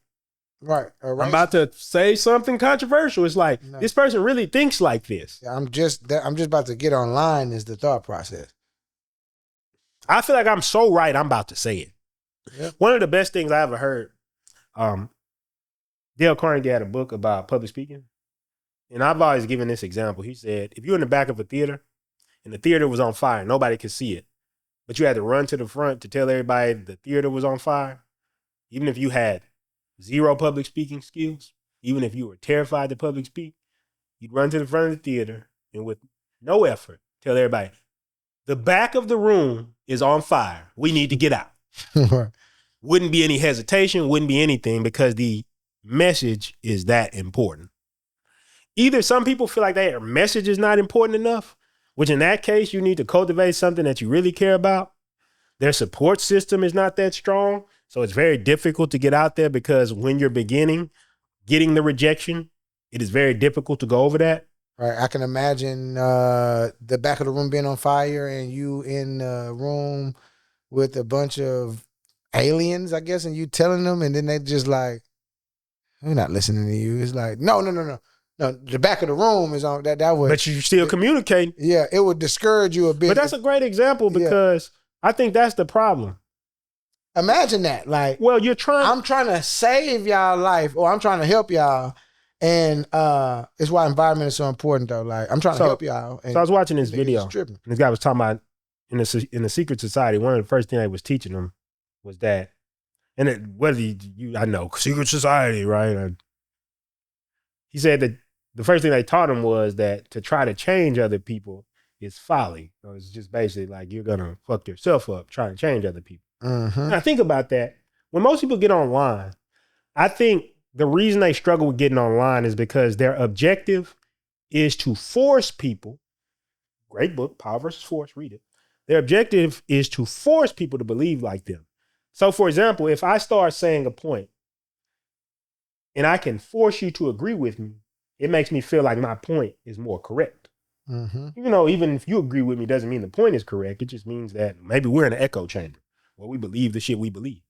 right. I'm about to say something controversial. It's like, this person really thinks like this. I'm just about to get online is the thought process. I feel like I'm so right, I'm about to say it. Yep. One of the best things I ever heard, Dale Carnegie had a book about public speaking. And I've always given this example. He said, if you're in the back of a theater and the theater was on fire, nobody could see it, but you had to run to the front to tell everybody the theater was on fire, even if you had zero public speaking skills, even if you were terrified to public speak, you'd run to the front of the theater and with no effort, tell everybody, the back of the room is on fire. We need to get out. Wouldn't be any hesitation, wouldn't be anything because the message is that important. Either some people feel like their message is not important enough, which in that case, you need to cultivate something that you really care about. Their support system is not that strong. So it's very difficult to get out there because when you're beginning, getting the rejection, it is very difficult to go over that. Right. I can imagine the back of the room being on fire and you in the room with a bunch of aliens, I guess, and you telling them, and then they just like, we're not listening to you. It's like, no. No, the back of the room is on that would. But you still communicating. Yeah, it would discourage you a bit. But that's a great example because I think that's the problem. Imagine that. Like, well, I'm trying to save y'all life, or I'm trying to help y'all. And it's why environment is so important though. Like, I'm trying to help y'all. And so I was watching this video. And this guy was talking about in the secret society, one of the first things they was teaching them was that, and whether I know secret society, right? He said that the first thing they taught him was that to try to change other people is folly. So it's just basically like you're gonna fuck yourself up trying to change other people. Mm-hmm. And I think about that. When most people get online, I think the reason they struggle with getting online is because their objective is to force people. Great book, Power versus Force, read it. Their objective is to force people to believe like them. So for example, if I start saying a point and I can force you to agree with me, it makes me feel like my point is more correct. Mm-hmm. You know, even if you agree with me, doesn't mean the point is correct. It just means that maybe we're in an echo chamber where we believe the shit we believe.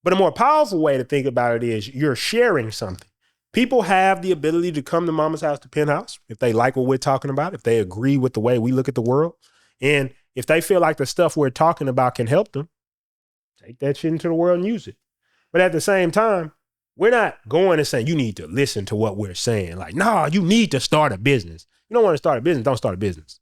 But a more powerful way to think about it is you're sharing something. People have the ability to come to Mama's House to Penthouse if they like what we're talking about, if they agree with the way we look at the world. And if they feel like the stuff we're talking about can help them, take that shit into the world and use it. But at the same time, we're not going and saying you need to listen to what we're saying. Like, nah, you need to start a business. You don't want to start a business, don't start a business.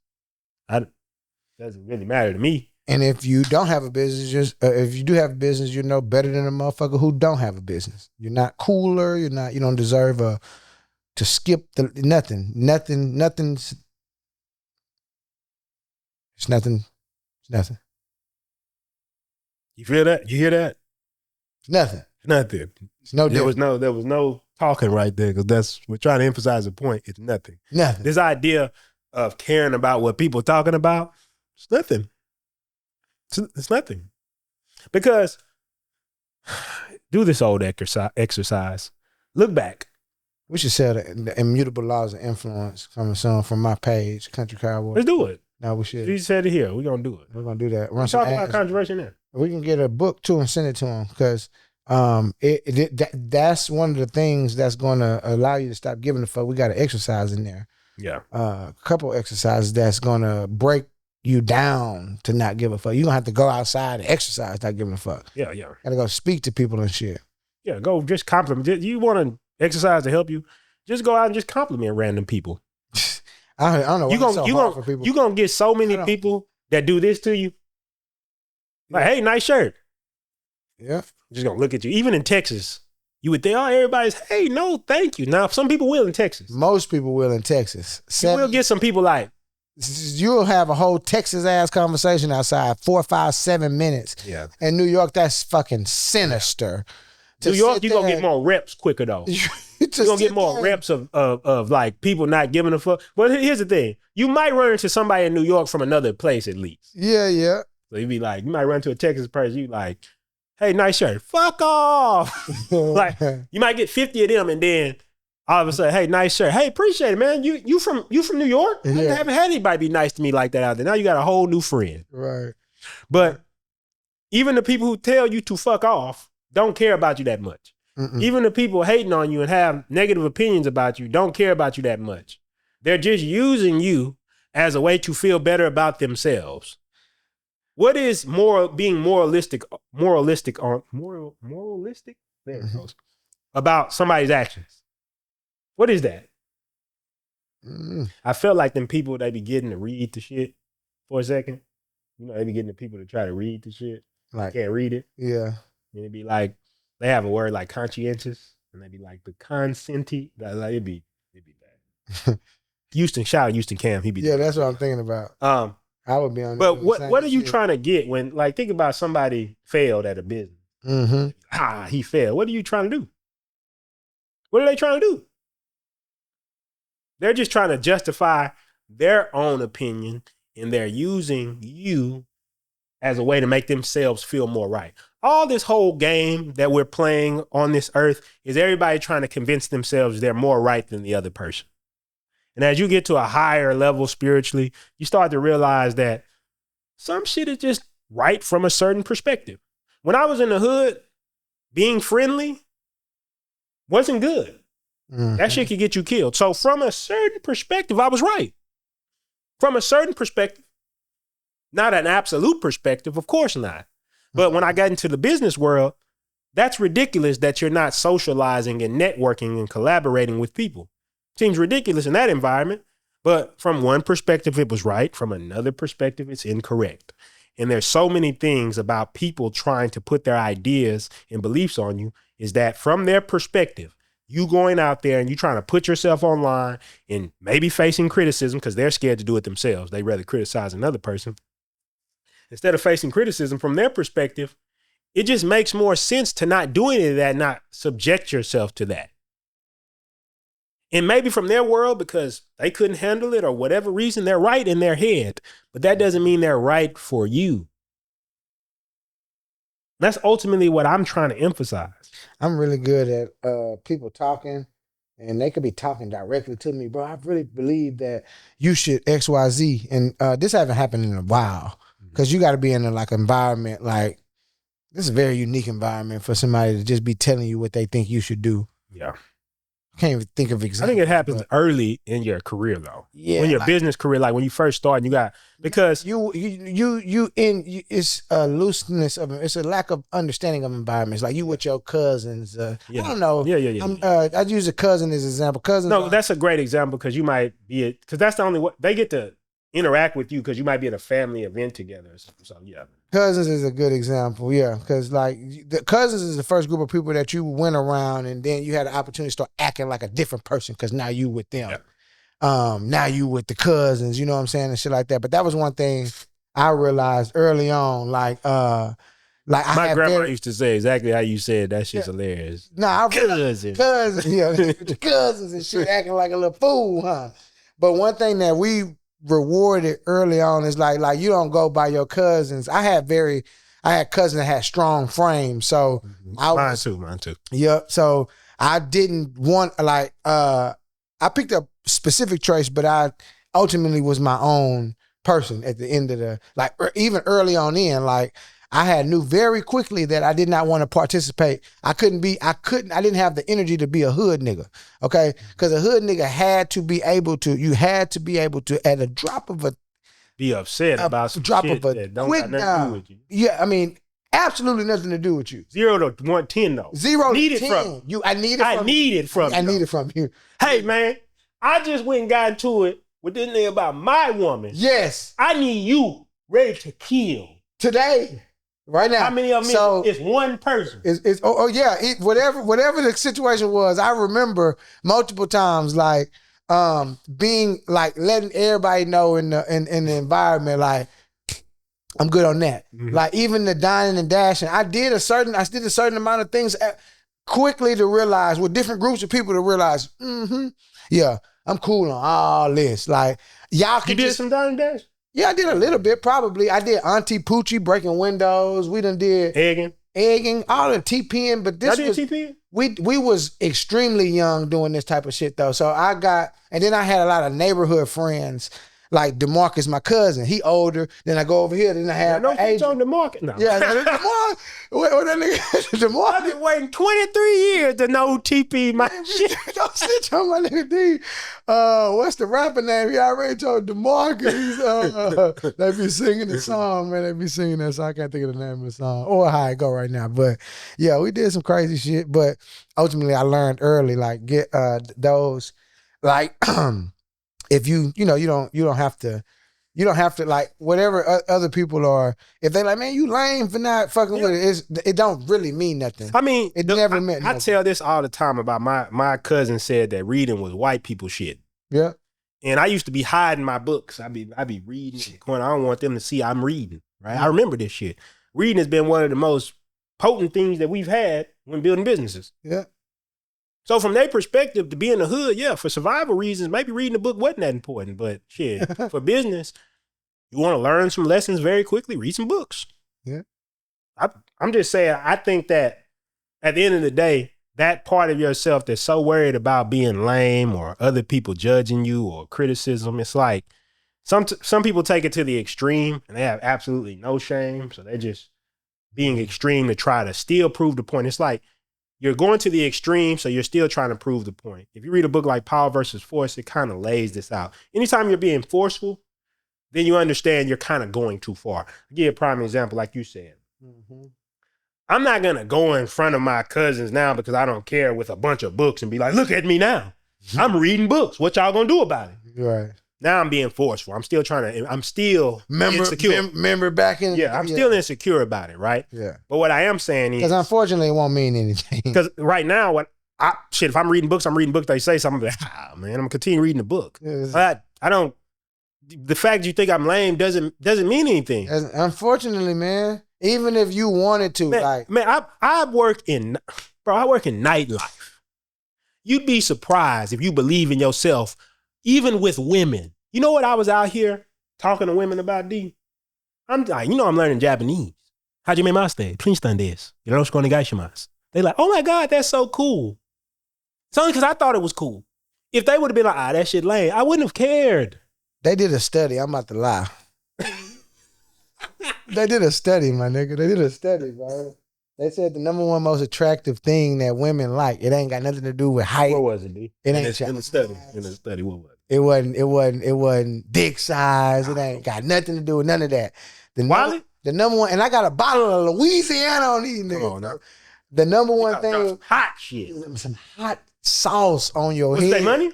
Doesn't really matter to me. And if you don't have a business, if you do have a business, you're no better than a motherfucker who don't have a business. You're not cooler. You don't deserve to skip nothing. Nothing's. It's nothing. It's nothing. You feel that? You hear that? It's nothing. It's nothing. It's no There different. was no talking right there because we're trying to emphasize the point. It's nothing. Nothing. This idea of caring about what people are talking about, it's nothing. It's nothing. Because do this old exercise. Look back. We should sell the immutable laws of influence coming soon from my page, Country Cowboy. Let's do it. No, we should. You said it here. We're going to do it. We're going to do that. We're talking about controversy now. We can get a book too and send it to him because that's one of the things that's going to allow you to stop giving a fuck. We got an exercise in there. Yeah. A couple exercises that's going to break you down to not give a fuck. You're going to have to go outside and exercise not giving a fuck. Yeah. Got to go speak to people and shit. Yeah, go just compliment. You want to exercise to help you, just go out and just compliment random people. I don't know. You're going to get so many people that do this to you. Like, hey, nice shirt. Yeah. Just going to look at you. Even in Texas, you would think, oh, everybody's, hey, no, thank you. Now, some people will in Texas. Most people will in Texas. You will get some people like, you'll have a whole Texas-ass conversation outside, 4, 5, 7 minutes. Yeah. In New York, that's fucking sinister. New York, you're going to get more reps quicker, though. You're going to get more reps of like people not giving a fuck. But here's the thing. You might run into somebody in New York from another place at least. Yeah. So you might run to a Texas person, you like, hey, nice shirt. Fuck off. Like, you might get 50 of them and then all of a sudden, hey, nice shirt. Hey, appreciate it, man. You from New York? Yeah. I haven't had anybody be nice to me like that out there. Now you got a whole new friend. Right. But even the people who tell you to fuck off don't care about you that much. Mm-mm. Even the people hating on you and have negative opinions about you don't care about you that much. They're just using you as a way to feel better about themselves. What is being moralistic? There it goes. About somebody's actions. What is that? I felt like them people, they be getting to read the shit for a second. You know, they be getting the people to try to read the shit. Like, Can't read it. Yeah. And it'd be like, they have a word like conscientious, and they'd be like the consenti. Like, it'd be bad. Houston, shout out Houston Cam. He'd be Yeah, that's what I'm thinking about. I would be on. But doing the what same are you shit. trying to get when, like, think about somebody failed at a business. Mm-hmm. He failed. What are you trying to do? What are they trying to do? They're just trying to justify their own opinion, and they're using you as a way to make themselves feel more right. All this whole game that we're playing on this earth is everybody trying to convince themselves they're more right than the other person. And as you get to a higher level spiritually, you start to realize that some shit is just right from a certain perspective. When I was in the hood, being friendly wasn't good. Mm-hmm. That shit could get you killed. So from a certain perspective, I was right. From a certain perspective, not an absolute perspective, of course not. But when I got into the business world, that's ridiculous that you're not socializing and networking and collaborating with people. Seems ridiculous in that environment. But from one perspective, it was right. From another perspective, it's incorrect. And there's so many things about people trying to put their ideas and beliefs on you, is that from their perspective, you going out there and you trying to put yourself online and maybe facing criticism because they're scared to do it themselves. They rather criticize another person. Instead of facing criticism from their perspective, it just makes more sense to not do any of that, not subject yourself to that. And maybe from their world, because they couldn't handle it or whatever reason, they're right in their head. But that doesn't mean they're right for you. That's ultimately what I'm trying to emphasize. I'm really good at people talking, and they could be talking directly to me, bro. I really believe that you should XYZ, and this haven't happened in a while because you got to be in a like environment like this is a very unique environment for somebody to just be telling you what they think you should do. Yeah. I can't even think of I examples. think it happens early in your career, though. Yeah, when your like, business career, like when you first start, you got because it's a looseness of it's a lack of understanding of environments. Like you with your cousins. I don't know. Yeah. I use a cousin as an example. Cousins. No, that's a great example because you might be because that's the only way they get to interact with you because you might be at a family event together. So yeah. Cousins is a good example, yeah, because like the cousins is the first group of people that you went around, and then you had an opportunity to start acting like a different person because now you with them, now you with the cousins, you know what I'm saying, and shit like that. But that was one thing I realized early on, like my grandma used to say exactly how you said. That shit's hilarious. Nah, cousins, yeah, cousins and shit, acting like a little fool, huh? But one thing that we rewarded early on is like you don't go by your cousins. I had cousins that had strong frames, so mine too. Yep. So I didn't want I picked up specific traits, but I ultimately was my own person at the end of the even early on in I knew very quickly that I did not want to participate. I didn't have the energy to be a hood nigga. Okay. Cause a hood nigga had to be able to, at a drop of be upset about some drop shit of a that don't quick got nothing down. to do with you. Yeah. I mean, absolutely nothing to do with you. 0 to 110 though. 0 need to it 10. from You. I need it from you. Hey man, I just went and got into it with this nigga about my woman. Yes. I need you ready to kill. Today. Right now. How many of them? So it's one person. It's whatever the situation was. I remember multiple times being letting everybody know in the environment I'm good on that. Mm-hmm. Like even the dining and dashing, I did a certain amount of things quickly to realize with different groups of people to realize, yeah, I'm cool on all this. Like y'all can did some dining and dash. Yeah, I did a little bit, probably. I did Auntie Poochie breaking windows. We done did egging, all the TPing, but this was TPing? We was extremely young doing this type of shit though. So and then I had a lot of neighborhood friends. Like DeMarcus, my cousin, he older. Then I go over here. Then I have no bitch on DeMarcus. No. Yeah, DeMarcus. What that nigga? DeMarcus. I've been waiting 23 years to know who TP my shit. Don't snitch on my nigga D. What's the rapper name? He already told DeMarcus. They be singing the song, man. They be singing that song. I can't think of the name of the song or how it go right now. But yeah, we did some crazy shit. But ultimately, I learned early, get those if you don't have to whatever other people are, if they like, man, you lame for not fucking with it, it don't really mean nothing. I mean, it never meant nothing. I tell this all the time about my cousin said that reading was white people shit. Yeah. And I used to be hiding my books. I be reading in the corner. I don't want them to see I'm reading, right? I remember this shit. Reading has been one of the most potent things that we've had when building businesses. Yeah. So from their perspective, to be in the hood, yeah, for survival reasons, maybe reading a book wasn't that important. But shit, for business, you want to learn some lessons very quickly, read some books. Yeah. I'm just saying, I think that at the end of the day, that part of yourself that's so worried about being lame or other people judging you or criticism, it's like some people take it to the extreme and they have absolutely no shame. So they're just being extreme to try to still prove the point. It's like you're going to the extreme, so you're still trying to prove the point. If you read a book like Power versus Force, it kind of lays this out. Anytime you're being forceful, then you understand you're kind of going too far. I'll give you a prime example, like you said. Mm-hmm. I'm not going to go in front of my cousins now because I don't care with a bunch of books and be like, look at me now. I'm reading books. What y'all going to do about it? Right. Now I'm being forceful. I'm still insecure. Remember back in... I'm still insecure about it, right? Yeah. But what I am saying is... Because unfortunately, it won't mean anything. Because right now, if I'm reading books, they say something, I'm like, man, I'm going to continue reading the book. I don't... The fact you think I'm lame doesn't mean anything. Unfortunately, man, even if you wanted to, I work in nightlife. You'd be surprised if you believe in yourself, even with women. You know what? I was out here talking to women about D. I'm like, I'm learning Japanese. Hajimemashite, Prinston desu. Yoroshiku onegaishimasu. They like, oh my God, that's so cool. It's only because I thought it was cool. If they would have been like, that shit lame, I wouldn't have cared. They did a study. I'm about to lie. They did a study, my nigga. They did a study, bro. They said the number one most attractive thing that women like, it ain't got nothing to do with height. What was it, D? It ain't in the study, what was it? It wasn't dick size. It ain't got nothing to do with none of that. The number one, and I got a bottle of Louisiana on these niggas. Come on now. The number one thing, hot shit. Some hot sauce on your head. What's that money?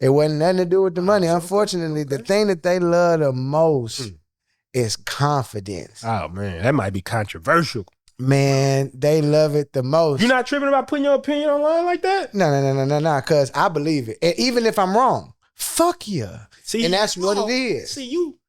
It wasn't nothing to do with the money. Unfortunately, the thing that they love the most is confidence. Oh, man, that might be controversial. Man, they love it the most. You're not tripping about putting your opinion online like that? No, because I believe it. And even if I'm wrong, fuck yeah. See, and that's what it is.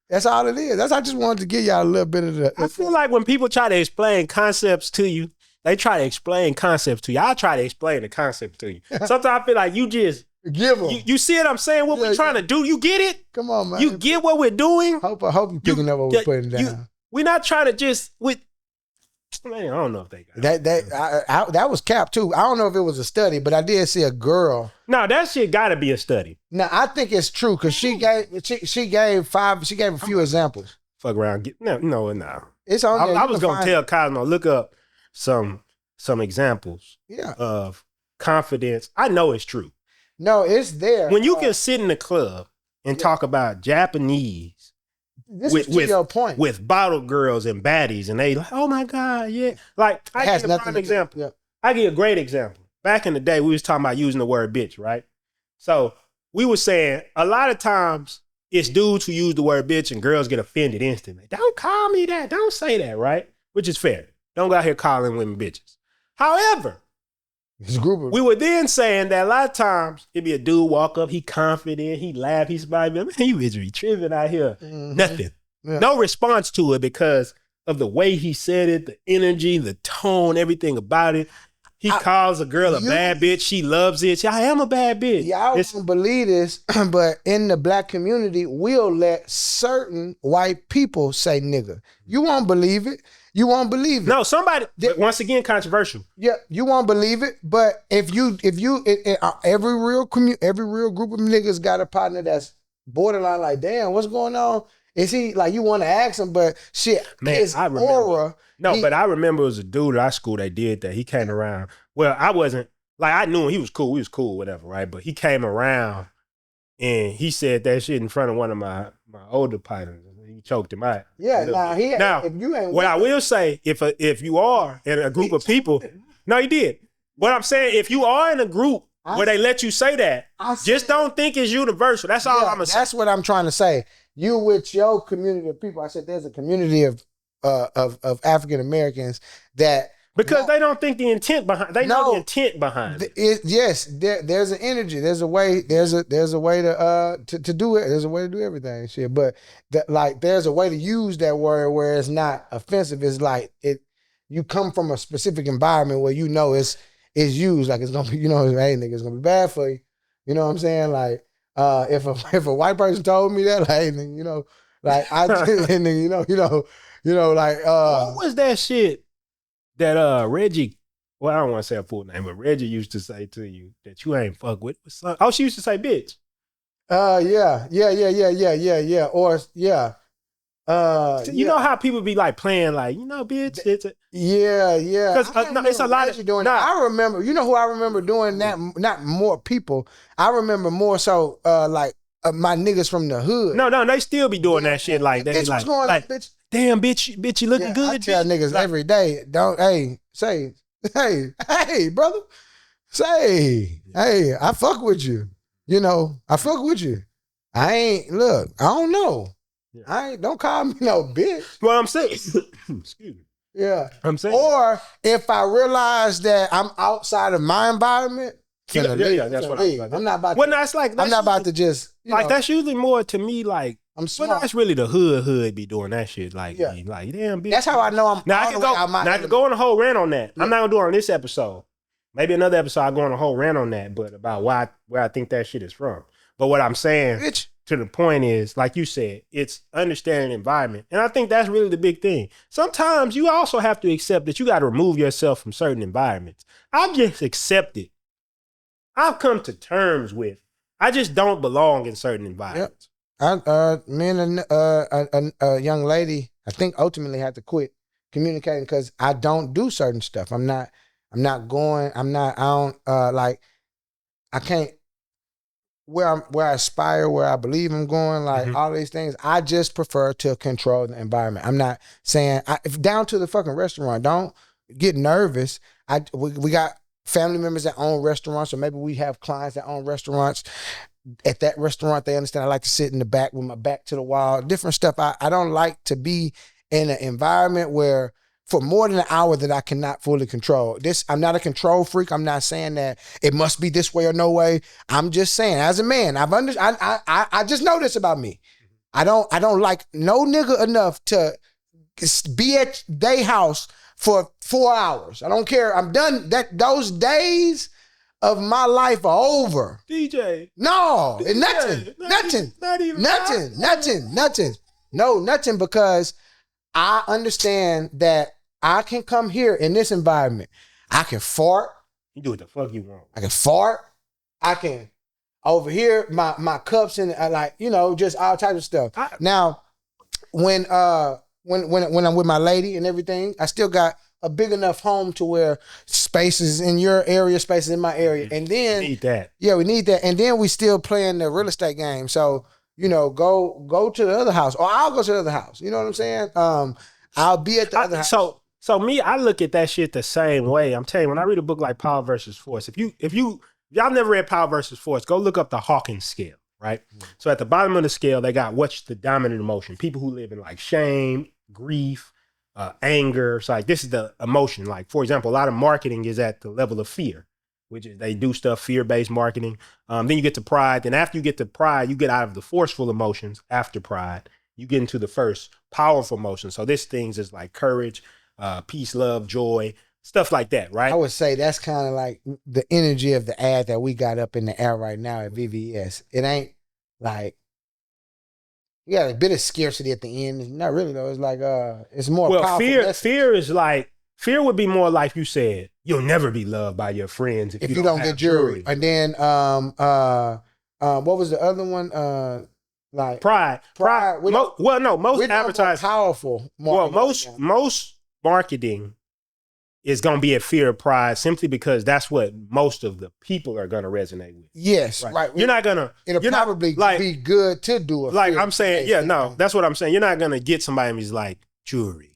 That's all it is. I just wanted to give y'all a little bit of the... I feel like when people try to explain concepts to you, they try to explain concepts to you. I try to explain the concept to you. Sometimes I feel like you just... Give them. You see what I'm saying? What we're trying to do? You get it? Come on, man. You get what we're doing? I hope you picking up what we're putting down. We're not trying to just... Man, I don't know if they got that was cap too. I don't know if it was a study, but I did see a girl. No, that shit got to be a study. No, I think it's true because she gave a few examples. Fuck around, no. It's on there. I was gonna tell Cosmo, look up some examples. Of confidence. I know it's true. No, it's there. When you can sit in the club and talk about Japanese. This is to your point. With bottle girls and baddies, and they like, oh my God, yeah. Like, I give a prime example. Yeah. I give a great example. Back in the day, we was talking about using the word bitch, right? So we were saying a lot of times it's dudes who use the word bitch and girls get offended instantly. Don't call me that. Don't say that, right? Which is fair. Don't go out here calling women bitches. However, we were then saying that a lot of times it'd be a dude walk up, he confident, he laugh, he smile, man, you bitch be tripping out here. Mm-hmm. Nothing. Yeah. No response to it because of the way he said it, the energy, the tone, everything about it. He calls a girl a bad bitch. She loves it. I am a bad bitch. Y'all don't believe this, but in the black community, we'll let certain white people say nigga. You won't believe it. You won't believe it. No, somebody, once again, controversial. Yeah, you won't believe it. But if you every real group of niggas got a partner that's borderline like, damn, what's going on? Is he like, you want to ask him, but shit, man, his aura. But I remember it was a dude at our school that did that. He came around. Well, I wasn't, like, I knew him. He was cool, whatever, right? But he came around and he said that shit in front of one of my older partners. He choked him out. Yeah, if you ain't. What I will say, if you are in a group of people, no, he did. What I'm saying, if you are in a group where they let you say that, just don't think it's universal. That's all I'm gonna say. That's what I'm trying to say. You with your community of people. I said there's a community of African Americans that Because they don't think the intent behind. They know No. the intent behind it. There's an energy. There's a way. There's a way to do it. There's a way to do everything. And shit. But there's a way to use that word where it's not offensive. It's like you come from a specific environment where you know it's used like it's gonna be. You know, hey nigga, it's gonna be bad for you. You know what I'm saying? Like if a white person told me that, like hey nigga, you know, like I and then you know like what was that shit that Reggie? Well, I don't want to say a full name, but Reggie used to say to you that you ain't fuck with. Oh, she used to say bitch. Yeah. Or yeah. You know how people be like playing like, you know, bitch. Yeah. Because no, it's a lot of doing that. I remember. You know who I remember doing that? Not more people. I remember more so like my niggas from the hood. No, they still be doing that shit like that. Bitch, what's going on, bitch? Damn, bitch, you looking good. I tell bitch. niggas every day. Don't say hey brother, say hey I fuck with you. You know I fuck with you. I ain't look. I don't know. Yeah. Don't call me no bitch. Well, I'm saying. Excuse me. Yeah. I'm saying. Or if I realize that I'm outside of my environment, that's what I'm not about. Well, no, it's like I'm not about to just like that's usually more to me like. I'm smart. Well, that's really the hood be doing that shit. Like damn bitch. That's how I know I'm. Now I can go on a whole rant on that. Yeah. I'm not gonna do it on this episode. Maybe another episode I'll go on a whole rant on that, but about where I think that shit is from. But what I'm saying to the point is, like you said, it's understanding the environment. And I think that's really the big thing. Sometimes you also have to accept that you got to remove yourself from certain environments. I've just accepted. I've come to terms with, I just don't belong in certain environments. Yep. Me and a young lady, I think ultimately had to quit communicating because I don't do certain stuff. I can't, where I aspire, where I believe I'm going, like all these things, I just prefer to control the environment. I'm not saying, if down to the fucking restaurant, don't get nervous. We got family members that own restaurants, or maybe we have clients that own restaurants. At that restaurant, they understand I like to sit in the back with my back to the wall, different stuff. I don't like to be in an environment where for more than an hour that I cannot fully control. I'm not a control freak. I'm not saying that it must be this way or no way. I'm just saying, as a man, I just know this about me. I don't like no nigga enough to be at their house for 4 hours. I don't care. I'm done. Those days of my life are over. DJ. No, DJ. Nothing. No, nothing, because I understand that I can come here in this environment. I can fart. You do what the fuck you want. I can fart. I can over here my cups and just all types of stuff. Now, when I'm with my lady and everything, I still got a big enough home to where spaces in your area, spaces in my area, and then we need that. Yeah, we need that, and then we still playing the real estate game. So go to the other house, or I'll go to the other house. You know what I'm saying? I'll be at the other house. So me, I look at that shit the same way. I'm telling you, when I read a book like Power versus Force, if y'all never read Power versus Force, go look up the Hawkins scale, right? Mm-hmm. So at the bottom of the scale, they got what's the dominant emotion. People who live in like shame, grief, anger. So like this is the emotion. Like for example, a lot of marketing is at the level of fear, which is they do stuff, fear-based marketing. Then you get to pride. Then after you get to pride, you get out of the forceful emotions after pride. You get into the first powerful emotion. So this things is like courage, peace, love, joy, stuff like that, right? I would say that's kind of like the energy of the ad that we got up in the air right now at VVS. It ain't like, you got a bit of scarcity at the end. Not really though. It's like it's more powerful. Fear is like, fear would be more like you said, you'll never be loved by your friends if you don't get jewelry. And then what was the other one? Like pride. Most advertising powerful. Most marketing is going to be a fear of pride simply because that's what most of the people are going to resonate with. Yes, right. You're not going to. It'll probably be good to do it. Like I'm saying, that's what I'm saying. You're not going to get somebody who's like, jewelry,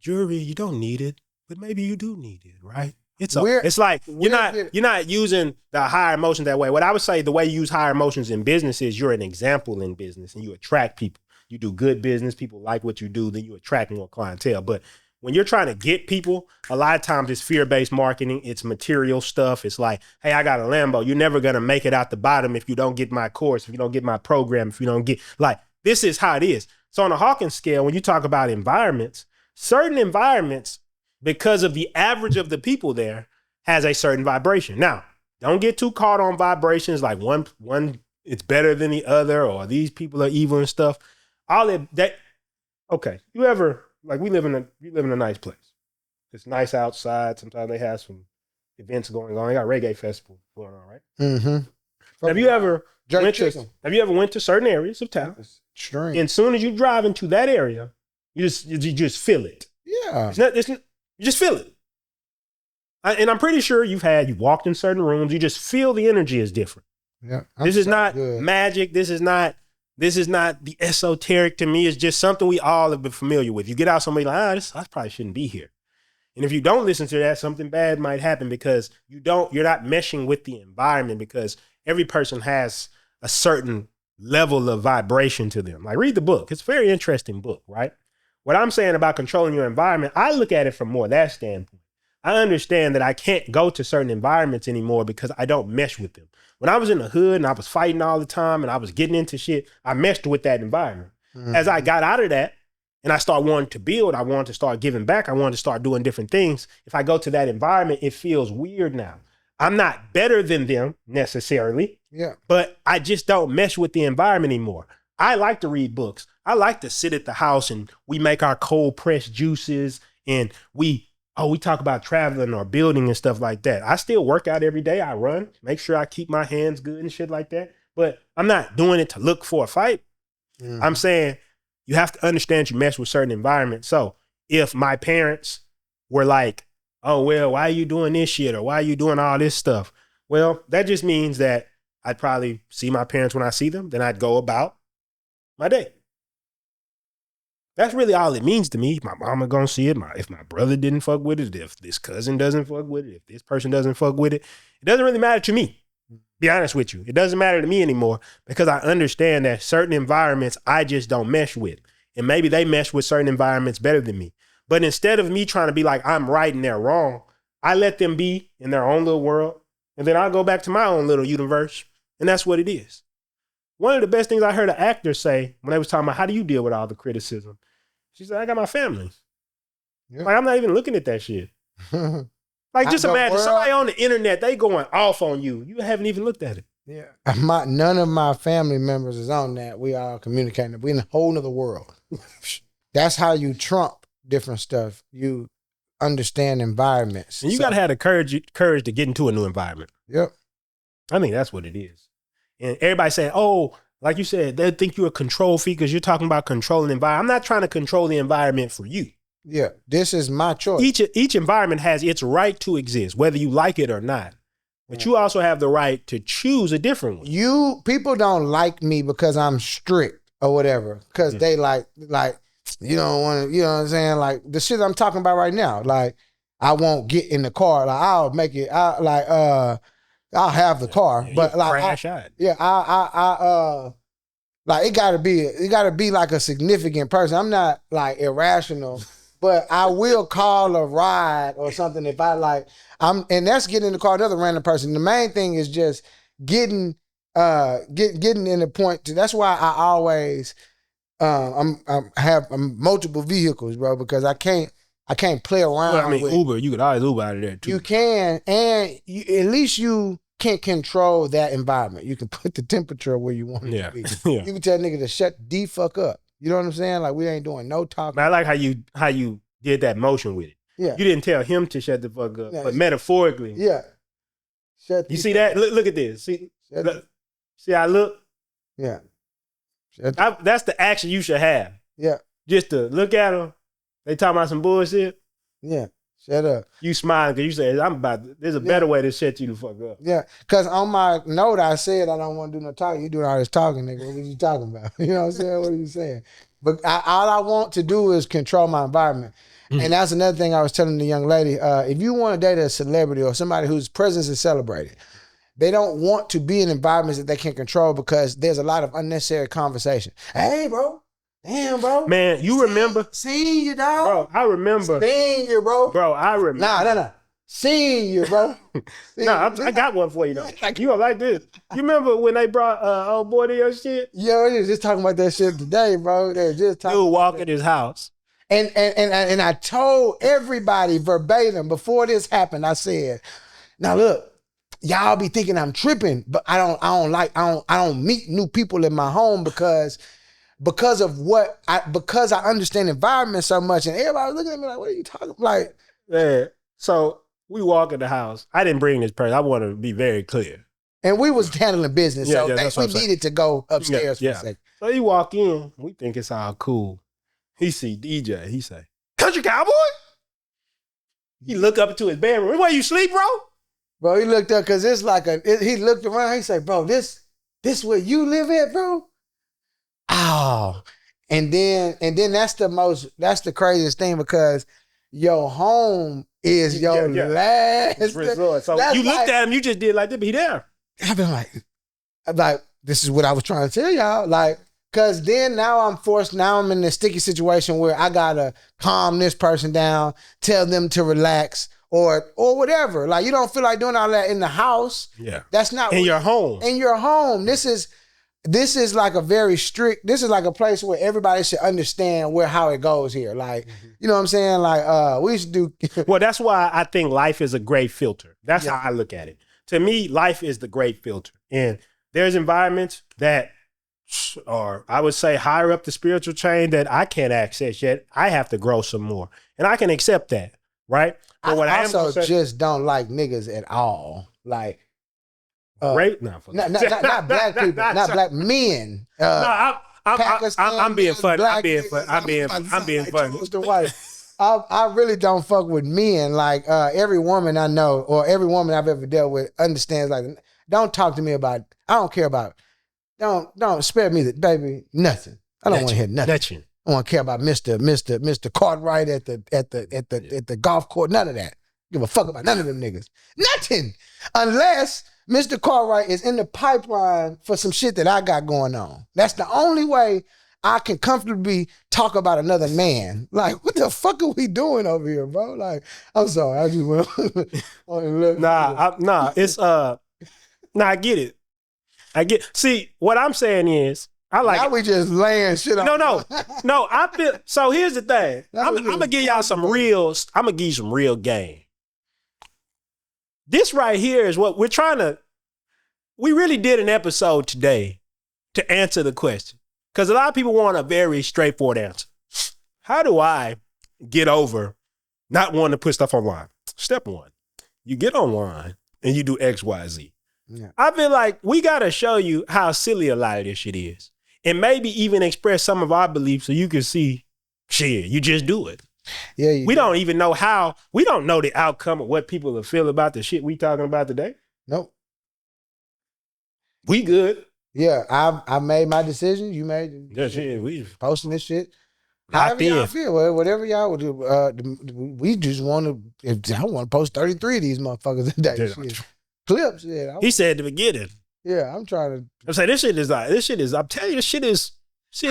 you don't need it, but maybe you do need it, right? It's like you're not using the higher emotion that way. What I would say, the way you use higher emotions in business is you're an example in business and you attract people. You do good business, people like what you do, then you attract more clientele. But when you're trying to get people, a lot of times it's fear-based marketing. It's material stuff. It's like, hey, I got a Lambo. You're never going to make it out the bottom if you don't get my course, if you don't get my program, if you don't get, like, this is how it is. So on a Hawkins scale, when you talk about environments, certain environments, because of the average of the people there, has a certain vibration. Now, don't get too caught on vibrations like one it's better than the other, or these people are evil and stuff. All that okay. You ever, like, you live in a nice place. It's nice outside. Sometimes they have some events going on. They got reggae festival going on, right? Mm-hmm. Have you ever went to certain areas of town? Extreme. And as soon as you drive into that area, you just feel it. Yeah. You just feel it. And I'm pretty sure you've walked in certain rooms. You just feel the energy is different. Yeah. This is not magic. This is not the esoteric to me. It's just something we all have been familiar with. You get out, somebody like, I probably shouldn't be here. And if you don't listen to that, something bad might happen because you're not meshing with the environment, because every person has a certain level of vibration to them. Like, read the book. It's a very interesting book, right? What I'm saying about controlling your environment, I look at it from more that standpoint. I understand that I can't go to certain environments anymore because I don't mesh with them. When I was in the hood and I was fighting all the time and I was getting into shit, I meshed with that environment. Mm-hmm. As I got out of that and I started wanting to build, I wanted to start giving back, I wanted to start doing different things. If I go to that environment, it feels weird now. I'm not better than them necessarily, but I just don't mesh with the environment anymore. I like to read books. I like to sit at the house and we make our cold pressed juices and we talk about traveling or building and stuff like that. I still work out every day. I run, make sure I keep my hands good and shit like that. But I'm not doing it to look for a fight. Mm-hmm. I'm saying you have to understand you mesh with certain environments. So if my parents were like, oh, well, why are you doing this shit? Or why are you doing all this stuff? Well, that just means that I'd probably see my parents when I see them. Then I'd go about my day. That's really all it means to me. My mama gonna see it. If my brother didn't fuck with it, if this cousin doesn't fuck with it, if this person doesn't fuck with it, it doesn't really matter to me. Be honest with you. It doesn't matter to me anymore because I understand that certain environments I just don't mesh with. And maybe they mesh with certain environments better than me. But instead of me trying to be like, I'm right and they're wrong, I let them be in their own little world. And then I'll go back to my own little universe. And that's what it is. One of the best things I heard an actor say when they was talking about how do you deal with all the criticism? She said, I got my family. Yeah. Like, I'm not even looking at that shit. Like, just imagine somebody on the internet, they going off on you. You haven't even looked at it. Yeah. None of my family members is on that. We all communicating. We in a whole nother world. That's how you trump different stuff. You understand environments. And you got to have the courage to get into a new environment. Yep. I think that's what it is. And everybody saying, oh, like you said, they think you're a control freak because you're talking about controlling the environment. I'm not trying to control the environment for you. Yeah, this is my choice. Each environment has its right to exist, whether you like it or not. But you also have the right to choose a different one. People don't like me because I'm strict or whatever. Because they like you don't want to, you know what I'm saying? Like the shit I'm talking about right now. Like I won't get in the car. Like I'll make it. I'll have the car, but like crash out. Yeah, like it gotta be like a significant person. I'm not like irrational, but I will call a ride or something if I like. And that's getting in the car with another random person. The main thing is just getting in the point. That's why I always I'm multiple vehicles, bro, because I can't play around. Well, I mean, with Uber, you could always Uber out of there too. You can, and at least you can't control that environment. You can put the temperature where you want it to be. Yeah. You can tell a nigga to shut the fuck up. You know what I'm saying? Like we ain't doing no talking. I like how you did that motion with it. Yeah. You didn't tell him to shut the fuck up, but metaphorically. Yeah. You see that? Look at this. See how I look? Yeah. That's the action you should have. Yeah. Just to look at them. They talking about some bullshit. Yeah. Shut up. You smiling because you said, there's a better way to shut you the fuck up. Yeah. Because on my note, I said I don't want to do no talking. You doing all this talking, nigga. What are you talking about? You know what I'm saying? What are you saying? But all I want to do is control my environment. And that's another thing I was telling the young lady. If you want to date a celebrity or somebody whose presence is celebrated, they don't want to be in environments that they can't control because there's a lot of unnecessary conversation. Hey, bro. Damn, bro. Man, you remember? Seen you, dog. Bro, I remember. Seen you, bro. Bro, I remember. Nah. Seen you, bro. I got one for you, though. You gonna like this. You remember when they brought old boy to your shit? Yo, they was just talking about that shit today, bro. They were just talking. Dude walk in his house. And I told everybody verbatim before this happened, I said, now look, y'all be thinking I'm tripping, but I don't meet new people in my home because I understand environment so much, and everybody was looking at me like, what are you talking about? Like, yeah. So we walk in the house. I didn't bring this person. I want to be very clear. And we was handling business, so we needed to go upstairs for a second. So he walk in, we think it's all cool. He see DJ, he say, "Country Cowboy?" He look up into his bedroom. Where you sleep, bro? Bro, he looked up because it's like he looked around, he said, bro, this where you live at, bro? Oh. And then that's the craziest thing because your home is your last resort. So you looked at him, you just did like that, but he there. I've been like, this is what I was trying to tell y'all. Like, cause then now I'm in this sticky situation where I gotta calm this person down, tell them to relax or whatever. Like, you don't feel like doing all that in the house. Yeah. That's not in your home. In your home. This is like a very strict, this is like a place where everybody should understand how it goes here. Like, you know what I'm saying? Like, we should do. Well, that's why I think life is a great filter. That's how I look at it. To me, life is the great filter. And there's environments that are, I would say, higher up the spiritual chain that I can't access yet. I have to grow some more. And I can accept that, right? But I also just don't like niggas at all. Like, not black people, not black men. I'm being funny. I'm being funny. I really don't fuck with men. Like, every woman I know or every woman I've ever dealt with understands, like, don't talk to me about, I don't care about, don't spare me that, baby, nothing. I don't want to hear nothing. I don't want to care about Mr. Cartwright at the golf course, none of that. Give a fuck about none of them niggas. Nothing. Unless Mr. Cartwright is in the pipeline for some shit that I got going on. That's the only way I can comfortably talk about another man. Like, what the fuck are we doing over here, bro? Like, I'm sorry. I just went on and looked. I get it. See, what I'm saying is, I like now it. We just laying shit on. No, I feel, so here's the thing. I'm going to give y'all I'm going to give you some real game. This right here is what we really did an episode today to answer the question. Because a lot of people want a very straightforward answer. How do I get over not wanting to put stuff online? Step one, you get online and you do X, Y, Z. Yeah. I feel like we got to show you how silly a lot of this shit is. And maybe even express some of our beliefs so you can see, shit, you just do it. Yeah, we don't even know how, we don't know the outcome of what people will feel about the shit we talking about today. Nope. We good. Yeah, I made my decision. You made we posting this shit. However y'all feel, whatever y'all would do. We just want to. I want to post 33 of these motherfuckers a day. Clips. Yeah. He said at the beginning. Yeah, I'm trying to. I'm saying this shit is. I'm telling you, this shit is. I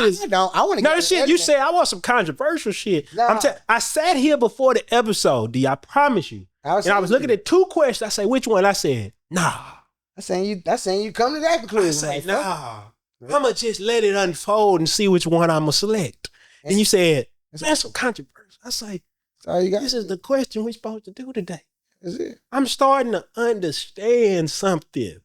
want to. No, this shit. You say I want some controversial shit. Nah. I sat here before the episode, D. I promise you. I was looking at two questions. I say, which one? I said, nah. That's saying you come to that conclusion. I say, nah. I'ma just let it unfold and see which one I'ma select. And you said, man, some controversy. I say, this is the question we're supposed to do today. Is it? I'm starting to understand something.